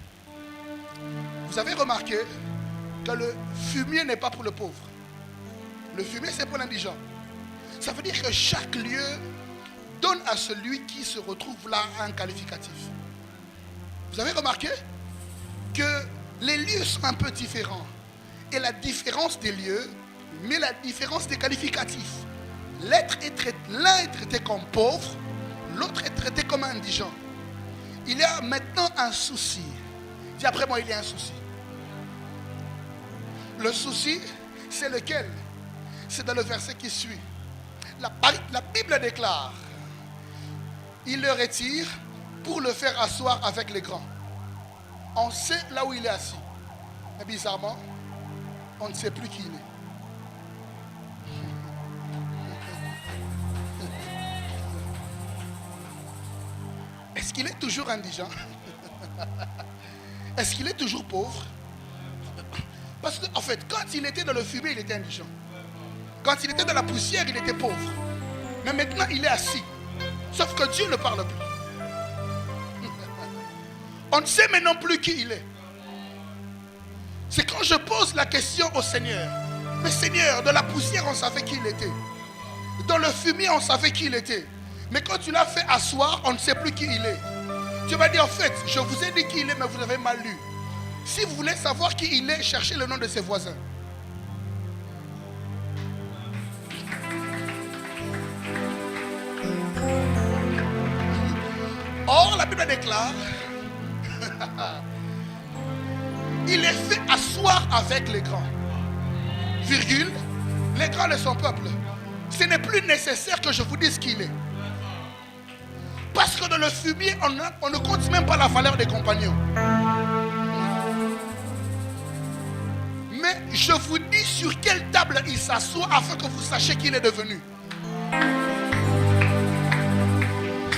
Vous avez remarqué que le fumier n'est pas pour le pauvre. Le fumier, c'est pour l'indigent. Ça veut dire que chaque lieu donne à celui qui se retrouve là un qualificatif. Vous avez remarqué que les lieux sont un peu différents. Et la différence des lieux met la différence des qualificatifs. L'un est traité comme pauvre, l'autre est traité comme indigent. Il y a maintenant un souci. Dis après moi, il y a un souci. Le souci, c'est lequel? C'est dans le verset qui suit. La Bible déclare: il le retire pour le faire asseoir avec les grands. On sait là où il est assis. Mais bizarrement, on ne sait plus qui il est. Est-ce qu'il est toujours indigent? Est-ce qu'il est toujours pauvre? Parce qu'en fait, quand il était dans le fumier, il était indigent. Quand il était dans la poussière, il était pauvre. Mais maintenant, il est assis. Sauf que Dieu ne parle plus. On ne sait maintenant plus qui il est. C'est quand je pose la question au Seigneur. Mais Seigneur, de la poussière, on savait qui il était. Dans le fumier, on savait qui il était. Mais quand tu l'as fait asseoir, on ne sait plus qui il est. Dieu m'a dit, en fait, je vous ai dit qui il est, mais vous avez mal lu. Si vous voulez savoir qui il est, cherchez le nom de ses voisins. Or, la Bible déclare, il est fait asseoir avec les grands. Virgule, les grands de son peuple. Ce n'est plus nécessaire que je vous dise qui il est. Parce que dans le fumier, on ne compte même pas la valeur des compagnons. Mais je vous dis sur quelle table il s'assoit afin que vous sachiez qui il est devenu.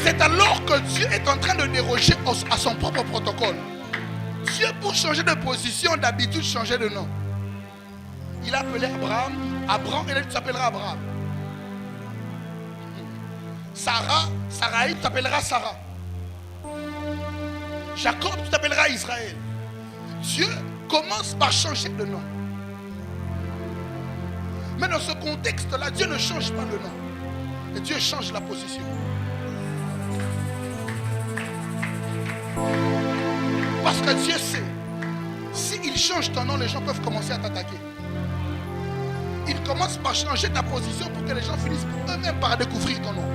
C'est alors que Dieu est en train de déroger à son propre protocole. Dieu, pour changer de position, d'habitude, changeait de nom. Il a appelé Abraham, et là, tu t'appelleras Abraham. Saraï, tu t'appelleras Sarah. Jacob, tu t'appelleras Israël. Dieu commence par changer de nom. Mais dans ce contexte-là, Dieu ne change pas de nom. Et Dieu change la position. Parce que Dieu sait, s'il change ton nom, les gens peuvent commencer à t'attaquer. Il commence par changer ta position pour que les gens finissent eux-mêmes par découvrir ton nom.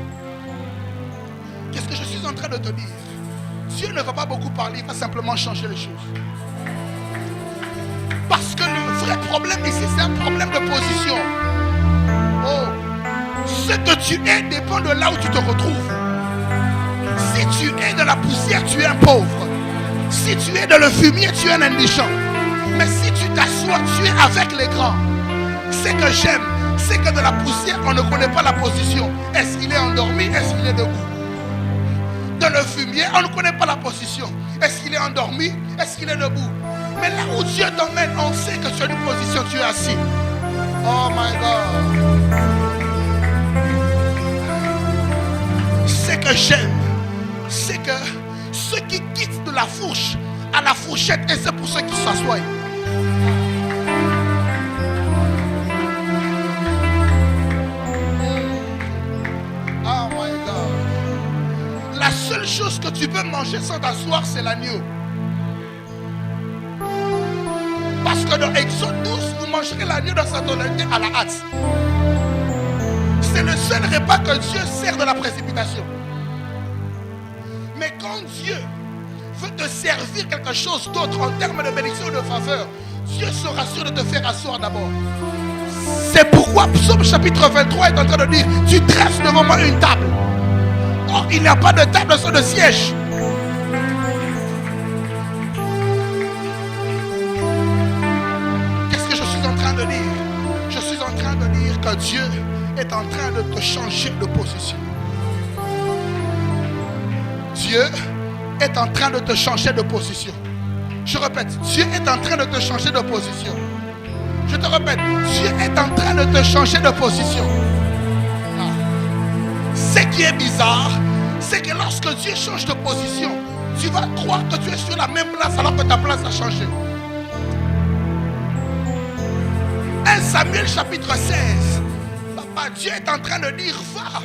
Qu'est-ce que je suis en train de te dire? Dieu ne va pas beaucoup parler, il va simplement changer les choses. Parce que le vrai problème ici, c'est un problème de position. Oh, ce que tu es dépend de là où tu te retrouves. Si tu es dans la poussière, tu es un pauvre. Si tu es dans le fumier, tu es un indigent. Mais si tu t'assois, tu es avec les grands. Ce que j'aime, c'est que dans la poussière, on ne connaît pas la position. Est-ce qu'il est endormi? Est-ce qu'il est debout? Dans le fumier, on ne connaît pas la position. Est-ce qu'il est endormi? Est-ce qu'il est debout? Mais là où Dieu t'emmène, on sait que tu as une position, tu es assis. Oh my God. Ce que j'aime, c'est que ceux qui quittent de la fourche à la fourchette, et c'est pour ceux qui s'assoient. Oh my God. La seule chose que tu peux manger sans t'asseoir, c'est l'agneau. Parce que dans Exode 12, vous mangerez l'agneau dans sa totalité à la hâte. C'est le seul repas que Dieu sert de la précipitation. Mais quand Dieu veut te servir quelque chose d'autre en termes de bénédiction ou de faveur, Dieu sera sûr de te faire asseoir d'abord. C'est pourquoi Psaume chapitre 23 est en train de dire: tu dresses devant moi une table. Or, il n'y a pas de table sur le siège. Qu'est-ce que je suis en train de dire? Je suis en train de dire que Dieu est en train de te changer de position. Dieu est en train de te changer de position. Je répète, Dieu est en train de te changer de position. Je te répète, Dieu est en train de te changer de position. Ce qui est bizarre, c'est que lorsque Dieu change de position, tu vas croire que tu es sur la même place alors que ta place a changé. Un Samuel chapitre 16, papa, Dieu est en train de dire, va,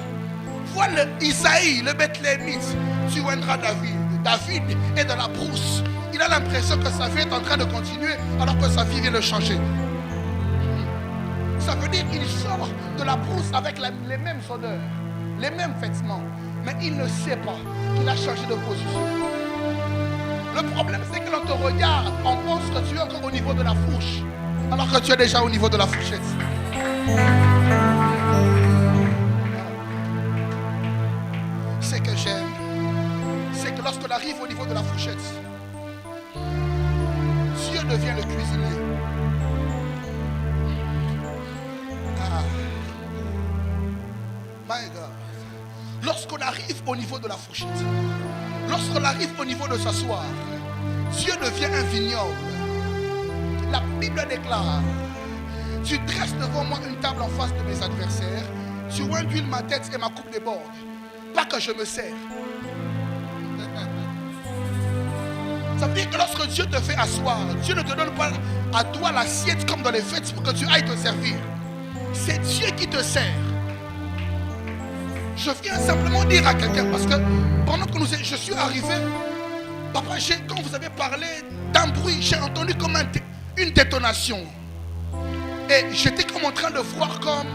vois Isaïe, le Bethléemite, tu oindras David. David est dans la brousse. Il a l'impression que sa vie est en train de continuer alors que sa vie vient de changer. Ça veut dire qu'il sort de la brousse avec les mêmes odeurs, les mêmes vêtements. Mais il ne sait pas qu'il a changé de position. Le problème, c'est que l'on te regarde, on pense que tu es encore au niveau de la fourche, alors que tu es déjà au niveau de la fourchette. Ce que j'aime, c'est que lorsqu'on arrive au niveau de la fourchette, Dieu devient le cuisinier. My God. Lorsqu'on arrive au niveau de la fourchette, lorsqu'on arrive au niveau de s'asseoir, Dieu devient un vignoble. La Bible déclare, tu dresses devant moi une table en face de mes adversaires, tu ondules ma tête et ma coupe déborde. Pas que je me sers. Ça veut dire que lorsque Dieu te fait asseoir, Dieu ne te donne pas à toi l'assiette comme dans les fêtes pour que tu ailles te servir. C'est Dieu qui te sert. Je viens simplement dire à quelqu'un, parce que pendant que je suis arrivé, papa, quand vous avez parlé d'un bruit, j'ai entendu comme une détonation. Et j'étais comme en train de voir comme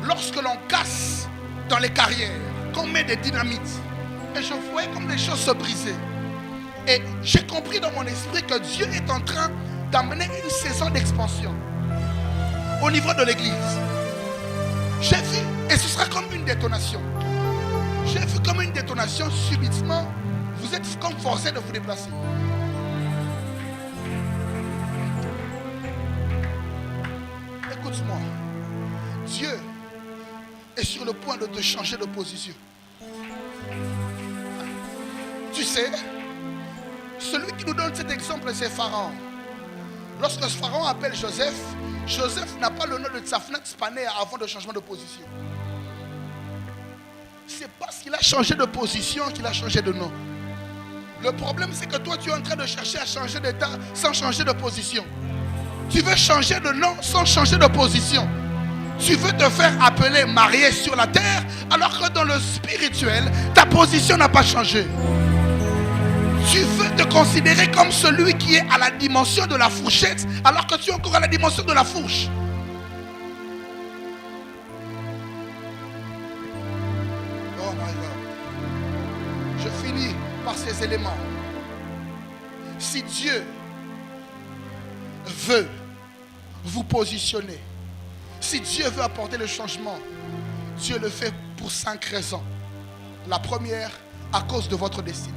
lorsque l'on casse dans les carrières, qu'on met des dynamites. Et je voyais comme les choses se brisaient. Et j'ai compris dans mon esprit que Dieu est en train d'amener une saison d'expansion au niveau de l'église. J'ai vu, et ce sera comme une détonation. J'ai vu comme une détonation subitement. Vous êtes comme forcé de vous déplacer. Écoute-moi. Dieu est sur le point de te changer de position. Tu sais, celui qui nous donne cet exemple, c'est Pharaon. Lorsque Pharaon appelle Joseph, Joseph n'a pas le nom de Tsafnat Spaner avant le changement de position. C'est parce qu'il a changé de position qu'il a changé de nom. Le problème, c'est que toi, tu es en train de chercher à changer d'état sans changer de position. Tu veux changer de nom sans changer de position. Tu veux te faire appeler marié sur la terre, alors que dans le spirituel, ta position n'a pas changé. Tu veux te considérer comme celui qui est à la dimension de la fourchette, alors que tu es encore à la dimension de la fourche. Oh my God. Je finis par ces éléments. Si Dieu veut vous positionner, si Dieu veut apporter le changement, Dieu le fait pour 5 raisons. La première, à cause de votre destinée.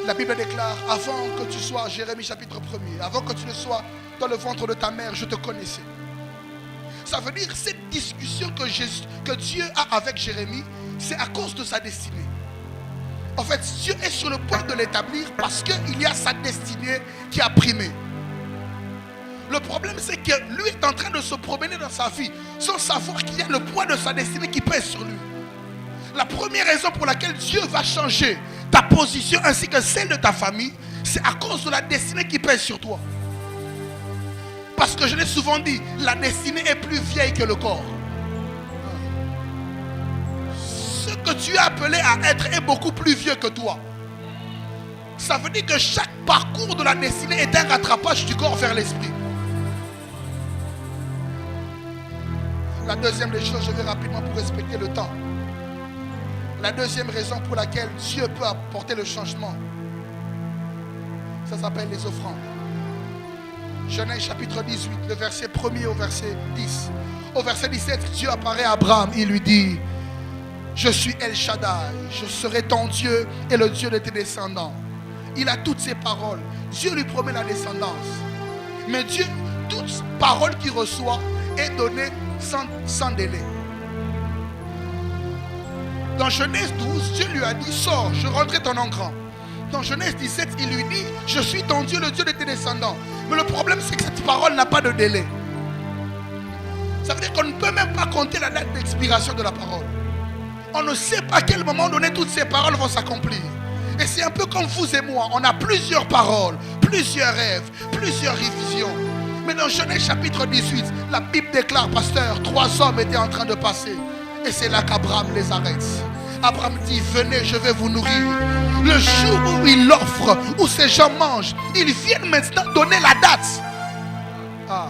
La Bible déclare, avant que tu sois, Jérémie chapitre 1er, avant que tu ne sois dans le ventre de ta mère, je te connaissais. Ça veut dire cette discussion que Dieu a avec Jérémie, c'est à cause de sa destinée. En fait, Dieu est sur le point de l'établir parce qu'il y a sa destinée qui a primé. Le problème, c'est que lui est en train de se promener dans sa vie sans savoir qu'il y a le poids de sa destinée qui pèse sur lui. La première raison pour laquelle Dieu va changer ta position ainsi que celle de ta famille, c'est à cause de la destinée qui pèse sur toi. Parce que je l'ai souvent dit, la destinée est plus vieille que le corps. Ce que tu es appelé à être est beaucoup plus vieux que toi. Ça veut dire que chaque parcours de la destinée est un rattrapage du corps vers l'esprit. La deuxième des choses, je vais rapidement pour respecter le temps. La deuxième raison pour laquelle Dieu peut apporter le changement, ça s'appelle les offrandes. Genèse chapitre 18, le verset 1er au verset 10. Au verset 17, Dieu apparaît à Abraham, il lui dit, je suis El Shaddai, je serai ton Dieu et le Dieu de tes descendants. Il a toutes ces paroles. Dieu lui promet la descendance. Mais Dieu, toute parole qu'il reçoit est donnée sans délai. Dans Genèse 12, Dieu lui a dit, sors, je rendrai ton nom grand. Dans Genèse 17, il lui dit, je suis ton Dieu, le Dieu de tes descendants. Mais le problème, c'est que cette parole n'a pas de délai. Ça veut dire qu'on ne peut même pas compter la date d'expiration de la parole. On ne sait pas à quel moment donné toutes ces paroles vont s'accomplir. Et c'est un peu comme vous et moi, on a plusieurs paroles, plusieurs rêves, plusieurs visions. Mais dans Genèse chapitre 18, la Bible déclare, pasteur, 3 hommes étaient en train de passer. Et c'est là qu'Abraham les arrête. Abraham dit, venez, je vais vous nourrir. Le jour où il offre, où ces gens mangent, ils viennent maintenant donner la date. Ah.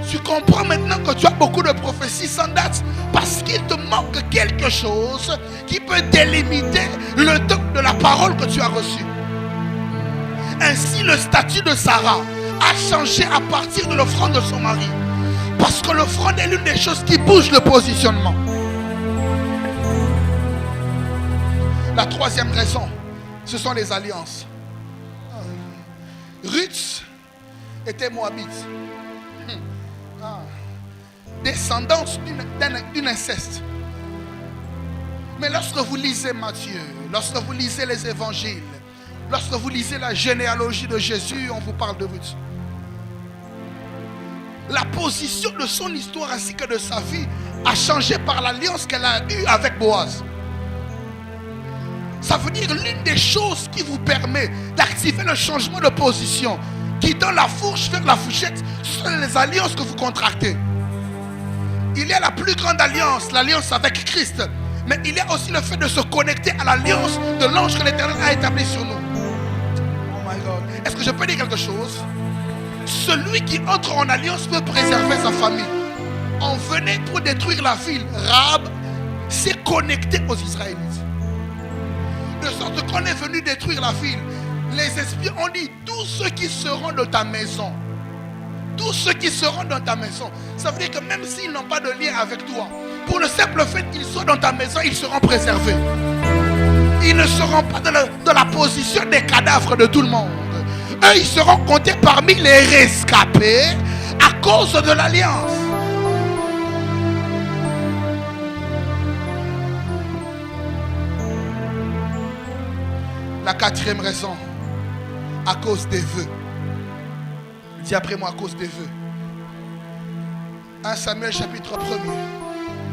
Tu comprends maintenant que tu as beaucoup de prophéties sans date parce qu'il te manque quelque chose qui peut délimiter le temps de la parole que tu as reçue. Ainsi, le statut de Sarah a changé à partir de l'offrande de son mari. Parce que l'offrande est l'une des choses qui bouge le positionnement. La troisième raison, ce sont les alliances. Ruth était moabite. Descendante d'une inceste. Mais lorsque vous lisez Matthieu, lorsque vous lisez les évangiles, lorsque vous lisez la généalogie de Jésus, on vous parle de Ruth. La position de son histoire ainsi que de sa vie a changé par l'alliance qu'elle a eue avec Boaz. Ça veut dire l'une des choses qui vous permet d'activer le changement de position, qui donne la fourche vers la fourchette, ce sont les alliances que vous contractez. Il y a la plus grande alliance, l'alliance avec Christ. Mais il y a aussi le fait de se connecter à l'alliance de l'ange que l'Éternel a établi sur nous. Oh my God. Est-ce que je peux dire quelque chose? Celui qui entre en alliance peut préserver sa famille. On venait pour détruire la ville. Rahab s'est connecté aux Israélites. De sorte qu'on est venu détruire la ville. Les espions ont dit, tous ceux qui seront de ta maison, tous ceux qui seront dans ta maison, ça veut dire que même s'ils n'ont pas de lien avec toi, pour le simple fait qu'ils soient dans ta maison, ils seront préservés. Ils ne seront pas dans la position des cadavres de tout le monde. Eux, ils seront comptés parmi les rescapés à cause de l'alliance. La quatrième raison, à cause des vœux. Dis après moi, à cause des vœux. 1 Samuel chapitre 1er.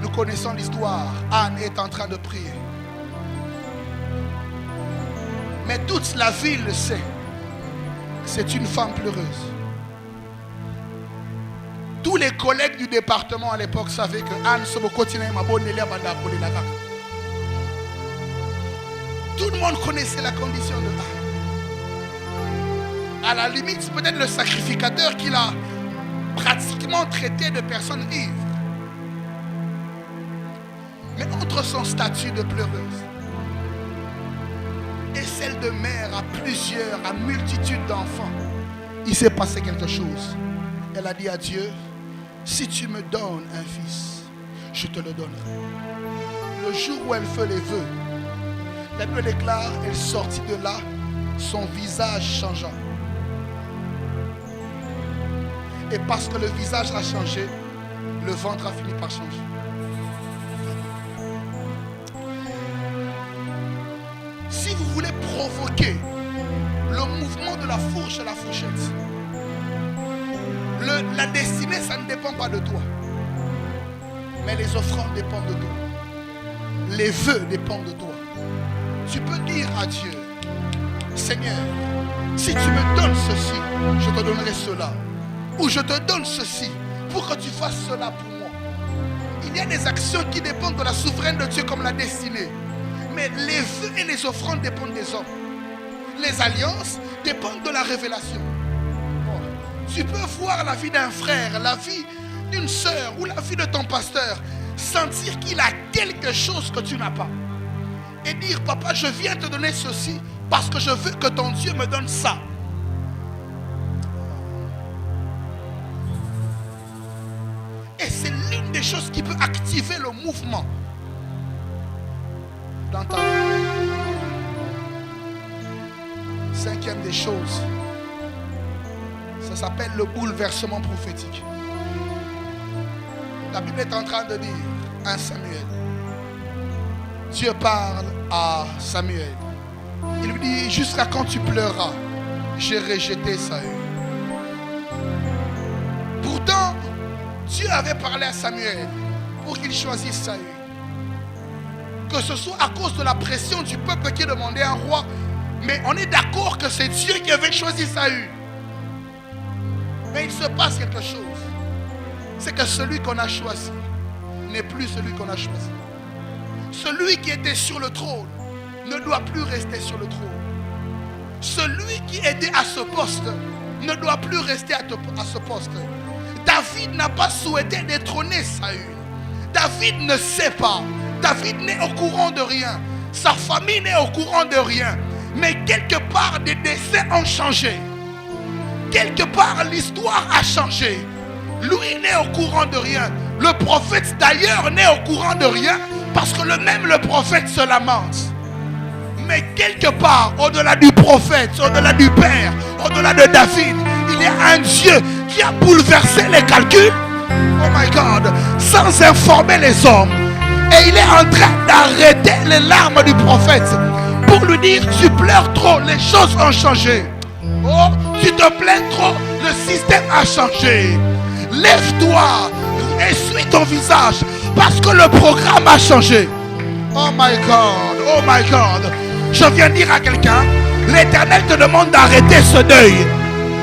Nous connaissons l'histoire. Anne est en train de prier. Mais toute la ville le sait. C'est une femme pleureuse. Tous les collègues du département à l'époque savaient que Anne se continue ma bonne élève. Tout le monde connaissait la condition de Anne. À la limite, peut-être le sacrificateur qui l'a pratiquement traité de personne ivre. Mais entre son statut de pleureuse et celle de mère à plusieurs, à multitude d'enfants, il s'est passé quelque chose. Elle a dit à Dieu, si tu me donnes un fils, je te le donnerai. Le jour où elle fait les vœux, la Bible déclare, elle sortit de là, son visage changeant. Et parce que le visage a changé, le ventre a fini par changer. Si vous voulez provoquer le mouvement de la fourche à la fourchette, la destinée, ça ne dépend pas de toi. Mais les offrandes dépendent de toi. Les vœux dépendent de toi. Tu peux dire à Dieu, Seigneur, si tu me donnes ceci, je te donnerai cela. Ou je te donne ceci pour que tu fasses cela pour moi. Il y a des actions qui dépendent de la souveraineté de Dieu comme la destinée. Mais les vœux et les offrandes dépendent des hommes. Les alliances dépendent de la révélation. Tu peux voir la vie d'un frère, la vie d'une sœur ou la vie de ton pasteur, sentir qu'il a quelque chose que tu n'as pas. Et dire, papa, je viens te donner ceci parce que je veux que ton Dieu me donne ça. Et c'est l'une des choses qui peut activer le mouvement dans ta vie. Cinquième des choses, ça s'appelle le bouleversement prophétique. La Bible est en train de dire, 1 Samuel, Dieu parle à Samuel. Il lui dit, jusqu'à quand tu pleuras, j'ai rejeté Saül. Pourtant, Dieu avait parlé à Samuel pour qu'il choisisse Saül. Que ce soit à cause de la pression du peuple qui demandait un roi, mais on est d'accord que c'est Dieu qui avait choisi Saül. Mais il se passe quelque chose. C'est que celui qu'on a choisi n'est plus celui qu'on a choisi. Celui qui était sur le trône ne doit plus rester sur le trône. Celui qui était à ce poste ne doit plus rester à ce poste. David n'a pas souhaité détrôner Saül. David ne sait pas. David n'est au courant de rien. Sa famille n'est au courant de rien. Mais quelque part, des décès ont changé. Quelque part, l'histoire a changé. Lui n'est au courant de rien. Le prophète d'ailleurs n'est au courant de rien. Parce que le prophète se lamente. Mais quelque part, au-delà du prophète, au-delà du Père, au-delà de David, il y a un Dieu qui a bouleversé les calculs. Oh my God. Sans informer les hommes. Et il est en train d'arrêter les larmes du prophète pour lui dire: tu pleures trop, les choses ont changé. Oh, tu te plains trop, le système a changé. Lève-toi, essuie ton visage, parce que le programme a changé. Oh my God, oh my God. Je viens dire à quelqu'un: l'Éternel te demande d'arrêter ce deuil.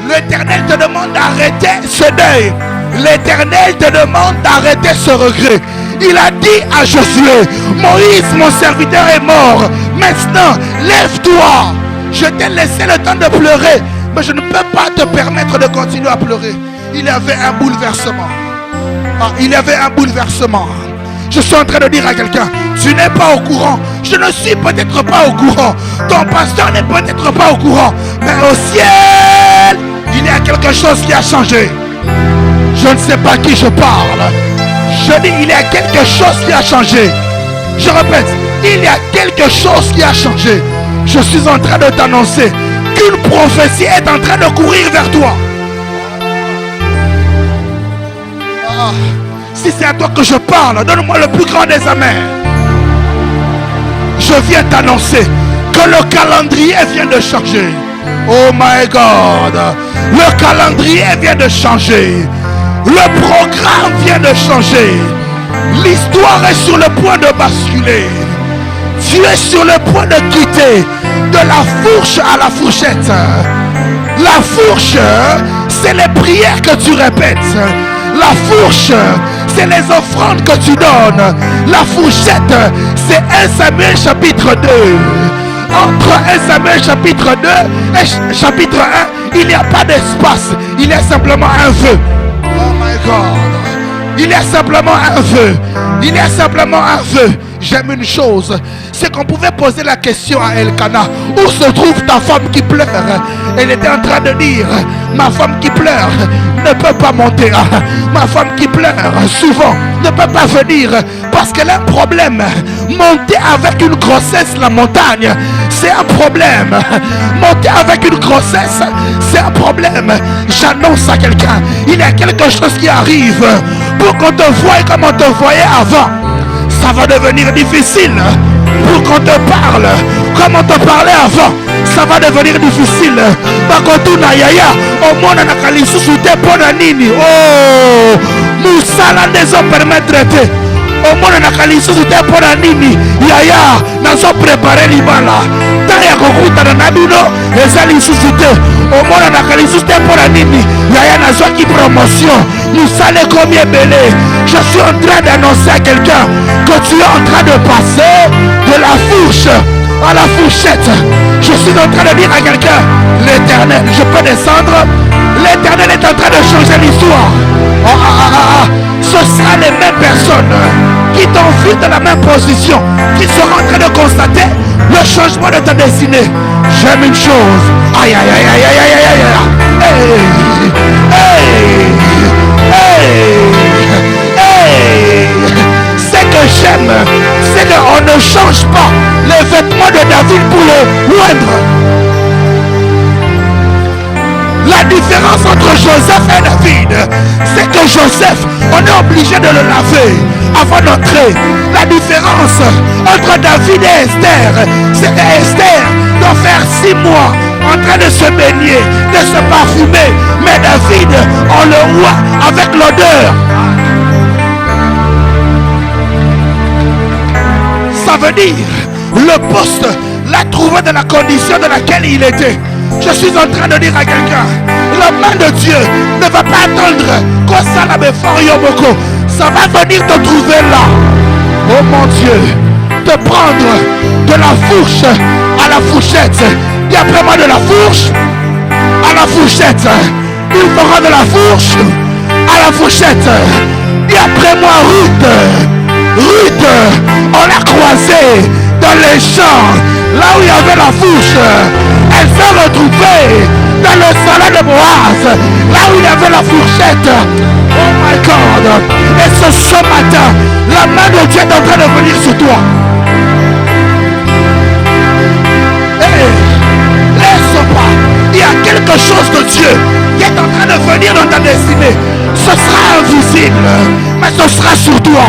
L'Éternel te demande d'arrêter ce deuil. L'Éternel te demande d'arrêter ce regret. Il a dit à Josué: Moïse, mon serviteur, est mort. Maintenant, lève-toi. Je t'ai laissé le temps de pleurer, mais je ne peux pas te permettre de continuer à pleurer. Il y avait un bouleversement. Il y avait un bouleversement. Je suis en train de dire à quelqu'un: tu n'es pas au courant. Je ne suis peut-être pas au courant. Ton pasteur n'est peut-être pas au courant. Mais au ciel, il y a quelque chose qui a changé. Je ne sais pas qui je parle. Je dis, il y a quelque chose qui a changé. Je répète, il y a quelque chose qui a changé. Je suis en train de t'annoncer qu'une prophétie est en train de courir vers toi. Si c'est à toi que je parle, donne-moi le plus grand des amens. Je viens t'annoncer que le calendrier vient de changer. Oh my God. Le calendrier vient de changer. Le programme vient de changer. L'histoire est sur le point de basculer. Tu es sur le point de quitter de la fourche à la fourchette. La fourche, c'est les prières que tu répètes. La fourche, c'est les offrandes que tu donnes. La fourchette, c'est 1 Samuel chapitre 2. Entre 1 Samuel chapitre 2 et chapitre 1, il n'y a pas d'espace. Il y a simplement un vœu. Oh my God. Il y a simplement un vœu. Il y a simplement un vœu. J'aime une chose, c'est qu'on pouvait poser la question à Elkana: où se trouve ta femme qui pleure? Elle était en train de dire: ma femme qui pleure ne peut pas monter. Ma femme qui pleure souvent ne peut pas venir parce qu'elle a un problème. Monter avec une grossesse la montagne, c'est un problème. Monter avec une grossesse, c'est un problème. J'annonce à quelqu'un, il y a quelque chose qui arrive. Pour qu'on te voie comme on te voyait avant, ça va devenir difficile. Pour qu'on te parle comme on te parlait avant, ça va devenir difficile. Bakotuna yaya, au moins on a kalisu soute pona nini. Oh, nous salons des hommes permettre traiter. Au moins on a kalisu soute pona nini. Yaya, nous sommes préparés libala. Taya kokuta na nabino, ezali soute. Au moins on a kalisu soute pona nini. Yaya na zoki promotion. Nous salons combien belé. Je suis en train d'annoncer à quelqu'un que tu es en train de passer de la fourche à la fourchette. Je suis en train de dire à quelqu'un: l'Éternel, je peux descendre. L'Éternel est en train de changer l'histoire. Ce sera les mêmes personnes qui t'ont vu dans la même position, qui seront en train de constater le changement de ta destinée. J'aime une chose. Aïe aïe aïe aïe aïe aïe aïe aïe. Ce que j'aime, c'est qu'on ne change pas les vêtements de David pour le moindre. La différence entre Joseph et David, c'est que Joseph, on est obligé de le laver avant d'entrer. La différence entre David et Esther, c'est que Esther doit faire 6 mois en train de se baigner, de se parfumer. Mais David, on le voit avec l'odeur. Ça veut dire, le poste l'a trouvé dans la condition dans laquelle il était. Je suis en train de dire à quelqu'un, la main de Dieu ne va pas attendre qu'on s'en aille fort Yomoko. Ça va venir te trouver là. Oh mon Dieu, te prendre de la fourche à la fourchette. Et après moi de la fourche à la fourchette. Il fera de la fourche à la fourchette. Et après moi Ruth, on l'a croisée dans les champs, là où il y avait la fourche. Elle s'est retrouvée dans le salon de Boaz, là où il y avait la fourchette. Oh my God. Et ce matin, la main de Dieu est en train de venir sur toi. Laisse pas. Il y a quelque chose de Dieu qui est en train de venir dans ta destinée. Ce sera invisible, mais ce sera sur toi.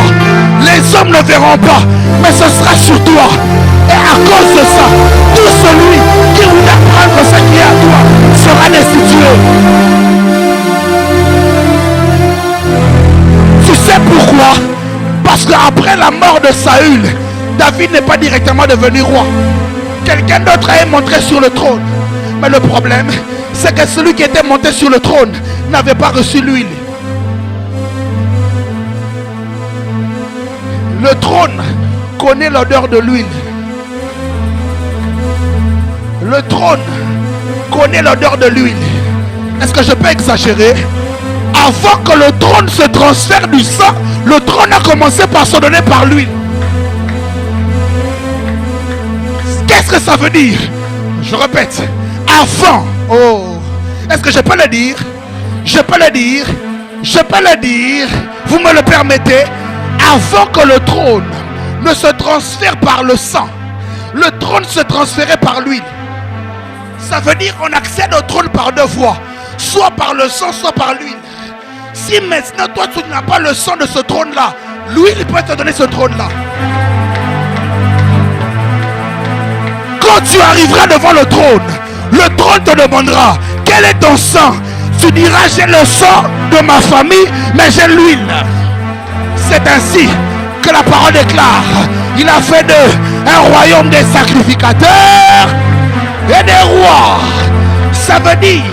Les hommes ne verront pas, mais ce sera sur toi. Et à cause de ça, tout celui qui voudra prendre ce qui est à toi sera destitué. Tu sais pourquoi? Parce qu'après la mort de Saül, David n'est pas directement devenu roi. Quelqu'un d'autre est monté sur le trône. Mais le problème, c'est que celui qui était monté sur le trône n'avait pas reçu l'huile. Le trône connaît l'odeur de l'huile. Le trône connaît l'odeur de l'huile. Est-ce que je peux exagérer? Avant que le trône se transfère du sang, le trône a commencé par se donner par l'huile. Qu'est-ce que ça veut dire? Je répète. Avant. Oh. Est-ce que je peux le dire? Je peux le dire. Je peux le dire. Vous me le permettez? Avant que le trône ne se transfère par le sang, le trône se transférait par l'huile. Ça veut dire qu'on accède au trône par deux voies. Soit par le sang, soit par l'huile. Si maintenant toi tu n'as pas le sang de ce trône-là, l'huile peut te donner ce trône-là. Quand tu arriveras devant le trône te demandera quel est ton sang. Tu diras j'ai le sang de ma famille, mais j'ai l'huile. C'est ainsi que la parole déclare. Il a fait d'eux un royaume des sacrificateurs et des rois. Ça veut dire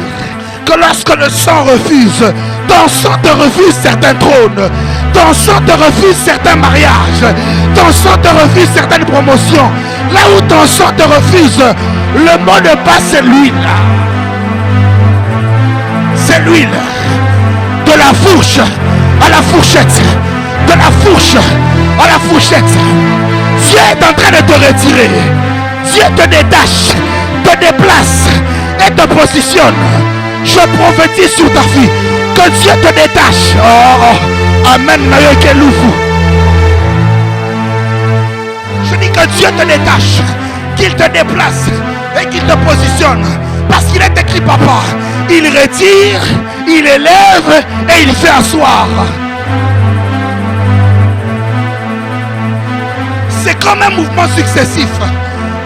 que lorsque le sang refuse, ton sang te refuse certains trônes, ton sang te refuse certains mariages, ton sang te refuse certaines promotions. Là où ton sang te refuse, le mot de passe c'est l'huile. C'est l'huile. De la fourche à la fourchette. De la fourche à la fourchette. Dieu est en train de te retirer. Dieu te détache, te déplace et te positionne. Je prophétise sur ta fille que Dieu te détache. Oh, amen. Je dis que Dieu te détache, qu'il te déplace et qu'il te positionne. Parce qu'il est écrit, papa, il retire, il élève et il fait asseoir. C'est comme un mouvement successif.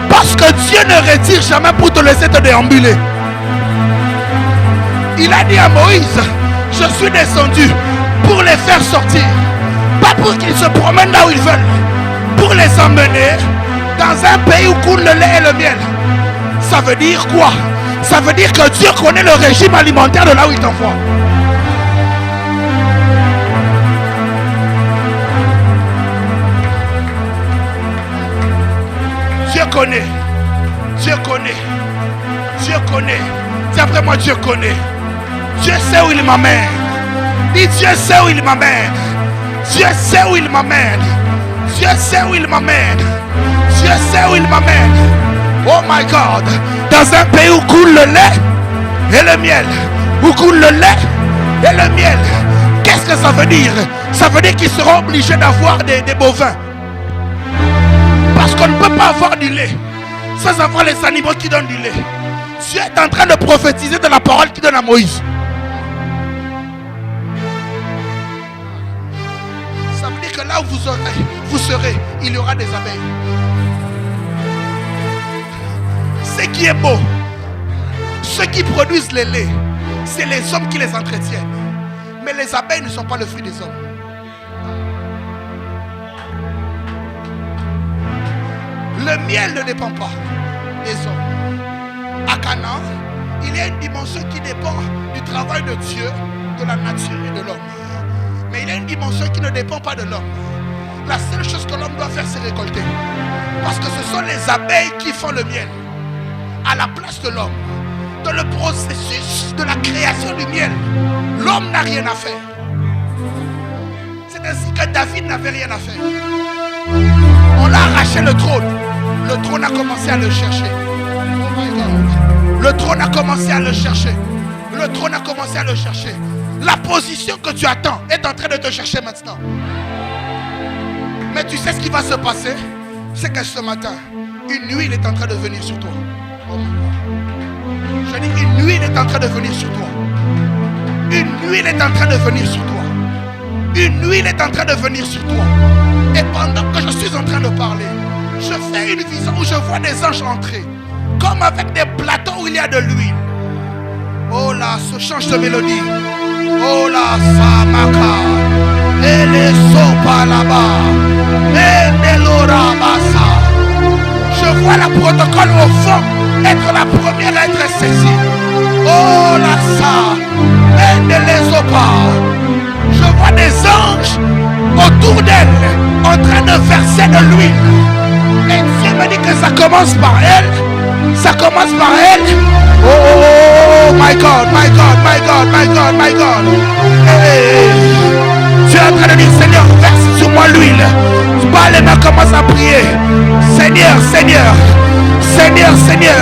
Parce que Dieu ne retire jamais pour te laisser te déambuler. Il a dit à Moïse, je suis descendu pour les faire sortir. Pas pour qu'ils se promènent là où ils veulent. Pour les emmener dans un pays où coule le lait et le miel. Ça veut dire quoi? Ça veut dire que Dieu connaît le régime alimentaire de là où il t'envoie. Dieu connaît. Dieu connaît. Dieu connaît. Dis après moi, Dieu connaît. Dieu sait où il m'amène. Dis Dieu sait où il m'amène. Dieu sait où il m'amène. Dieu sait où il m'amène. Dieu sait où il m'amène. Oh my God. Dans un pays où coule le lait et le miel. Où coule le lait et le miel. Qu'est-ce que ça veut dire? Ça veut dire qu'ils seront obligés d'avoir des bovins. Parce qu'on ne peut pas avoir du lait sans avoir les animaux qui donnent du lait. Dieu est en train de prophétiser de la parole qu'il donne à Moïse. Ça veut dire que là où vous serez, il y aura des abeilles. Ce qui est beau, ceux qui produisent les laits, c'est les hommes qui les entretiennent. Mais les abeilles ne sont pas le fruit des hommes. Le miel ne dépend pas des hommes. À Canaan, Il y a une dimension qui dépend du travail de Dieu, de la nature et de l'homme. Mais il y a une dimension qui ne dépend pas de l'homme. La seule chose que l'homme doit faire, c'est récolter. Parce que ce sont les abeilles qui font le miel à la place de l'homme. Dans le processus de la création du miel, l'homme n'a rien à faire. C'est ainsi que David n'avait rien à faire. On l'a arraché le trône. Le trône a commencé à le chercher. Oh my God. Le trône a commencé à le chercher. Le trône a commencé à le chercher. La position que tu attends est en train de te chercher maintenant. Mais tu sais ce qui va se passer? C'est que ce matin, une huile est en train de venir sur toi. Oh my God. Je dis, une huile est en train de venir sur toi. Une huile est en train de venir sur toi. Une huile est en train de venir sur toi. Et pendant que je suis en train de parler, je fais une vision où je vois des anges entrer. Comme avec des plateaux où il y a de l'huile. Oh là, ce change de mélodie. Oh là, Samaka. Et les sopas là-bas. Et les lorabasa. Je vois la protocole au fond être la première à être saisie. Oh là, ça. Et les sopas. Je vois des anges autour d'elle en train de verser de l'huile. Et Dieu me dit que ça commence par elle. Ça commence par elle. Oh my God, my God, my God, my God, my God. Hey. Tu es en train de dire, Seigneur, verse sur moi l'huile. Tu parles les mains, commence à prier. Seigneur, Seigneur, Seigneur, Seigneur.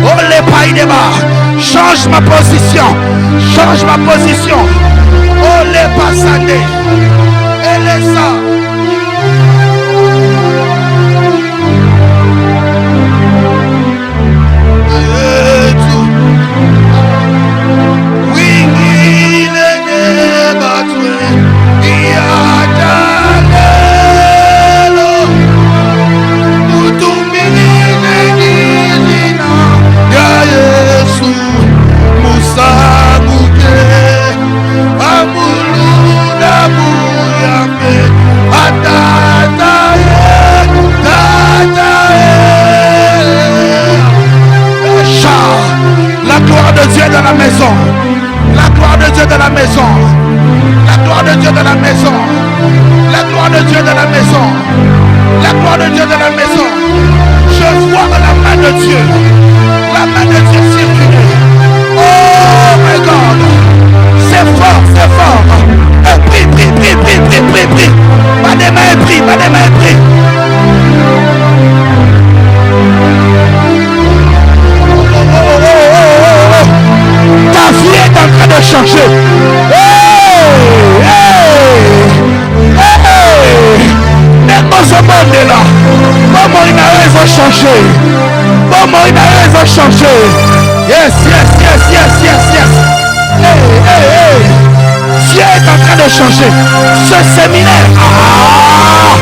Oh les pailles des bas. Change ma position. Change ma position. Oh les passandés. Et les ça. Dans la maison, la gloire de Dieu dans la maison, la gloire de Dieu dans la maison, la gloire de Dieu dans la maison, la gloire de Dieu dans la maison. Je vois la main de Dieu, la main de Dieu circuler. Oh my God, c'est fort, c'est fort. Prie, prie, prie, prie, prie, prie, prie. Pas des mains, prie, pas des mains, prie. Ta vie est en train de changer. Hey, hey, hey. Monde là. Comment il a raison changer. Comment il a raison changer. Yes, yes, yes, yes, yes, yes. Hey, hey, hey. Dieu est en train de changer. Ce séminaire. Ah,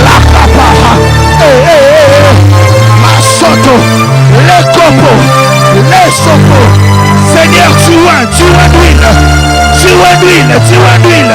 la papa. Hey, hey, hey. Masoto. Les copos. Les sopos. Seigneur, tu d'huile. Tu d'huile.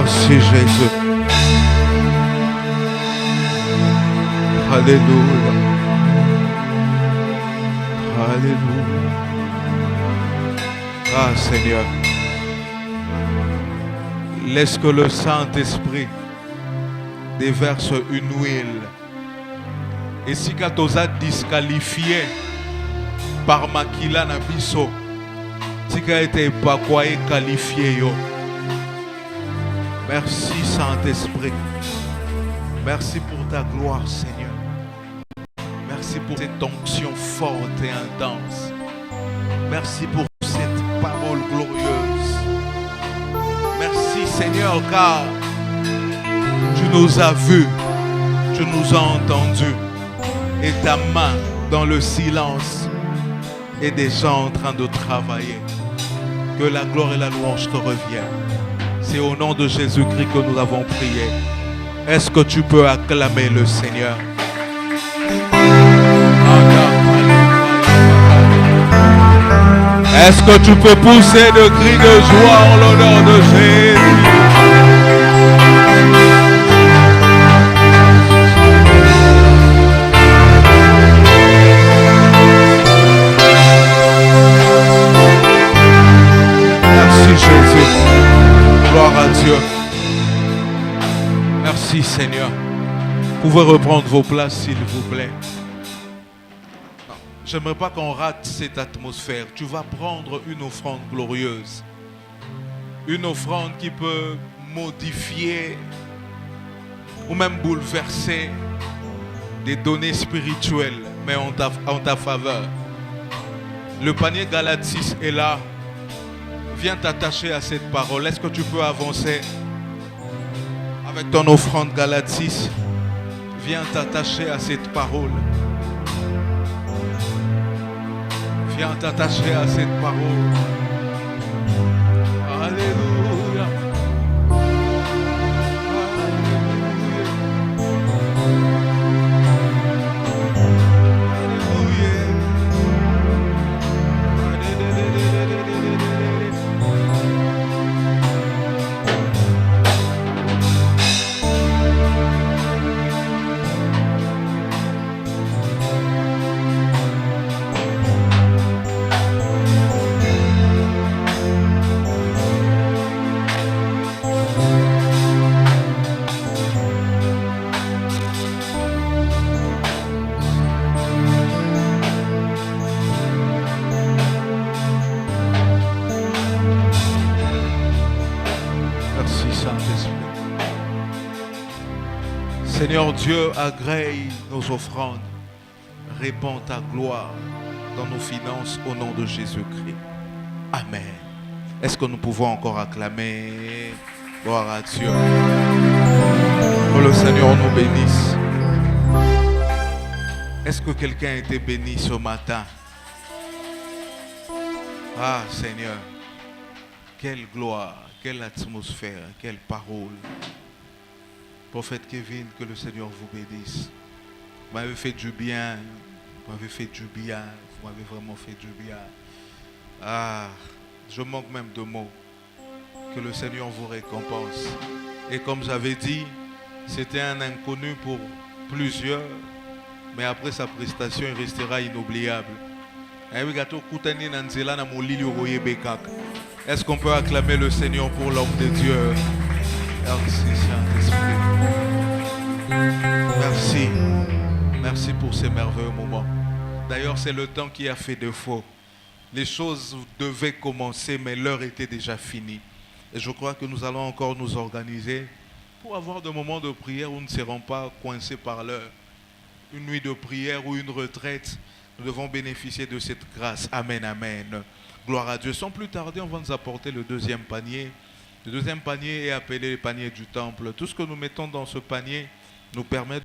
Merci Jésus. Alléluia. Alléluia. Ah Seigneur. Laisse que le Saint-Esprit déverse une huile. Et si Katoza disqualifié par Makila Nabiso, si Katoza été pas quoi qualifié yo. Merci Saint-Esprit. Merci pour ta gloire Seigneur. Merci pour cette onction forte et intense. Merci pour cette parole glorieuse. Merci Seigneur car tu nous as vus, tu nous as entendus et ta main dans le silence est déjà en train de travailler. Que la gloire et la louange te reviennent. C'est au nom de Jésus-Christ que nous avons prié. Est-ce que tu peux acclamer le Seigneur? Est-ce que tu peux pousser de cris de joie en l'honneur de Jésus? Merci Jésus. Gloire à Dieu. Merci Seigneur. Vous pouvez reprendre vos places s'il vous plaît. J'aimerais pas qu'on rate cette atmosphère. Tu vas prendre une offrande glorieuse. Une offrande qui peut modifier ou même bouleverser des données spirituelles, mais en ta faveur. Le panier Galates 6 est là. Viens t'attacher à cette parole. Est-ce que tu peux avancer avec ton offrande Galates 6? Viens t'attacher à cette parole. Viens t'attacher à cette parole. Alléluia. Seigneur Dieu, agrée nos offrandes, répands ta gloire dans nos finances au nom de Jésus-Christ. Amen. Est-ce que nous pouvons encore acclamer? Gloire à Dieu. Que le Seigneur nous bénisse. Est-ce que quelqu'un a été béni ce matin? Ah Seigneur, quelle gloire, quelle atmosphère, quelle parole. Prophète Kevin, que le Seigneur vous bénisse. Vous m'avez fait du bien. Vous m'avez fait du bien. Vous m'avez vraiment fait du bien. Ah, je manque même de mots. Que le Seigneur vous récompense. Et comme j'avais dit, c'était un inconnu pour plusieurs. Mais après sa prestation, il restera inoubliable. Est-ce qu'on peut acclamer le Seigneur pour l'homme de Dieu? Merci Saint-Esprit. Merci. Merci pour ces merveilleux moments. D'ailleurs, c'est le temps qui a fait défaut. Les choses devaient commencer, mais l'heure était déjà finie. Et je crois que nous allons encore nous organiser pour avoir des moments de prière où nous ne serons pas coincés par l'heure. Une nuit de prière ou une retraite, nous devons bénéficier de cette grâce. Amen, amen. Gloire à Dieu. Sans plus tarder, on va nous apporter le deuxième panier. Le deuxième panier est appelé le panier du temple. Tout ce que nous mettons dans ce panier nous permet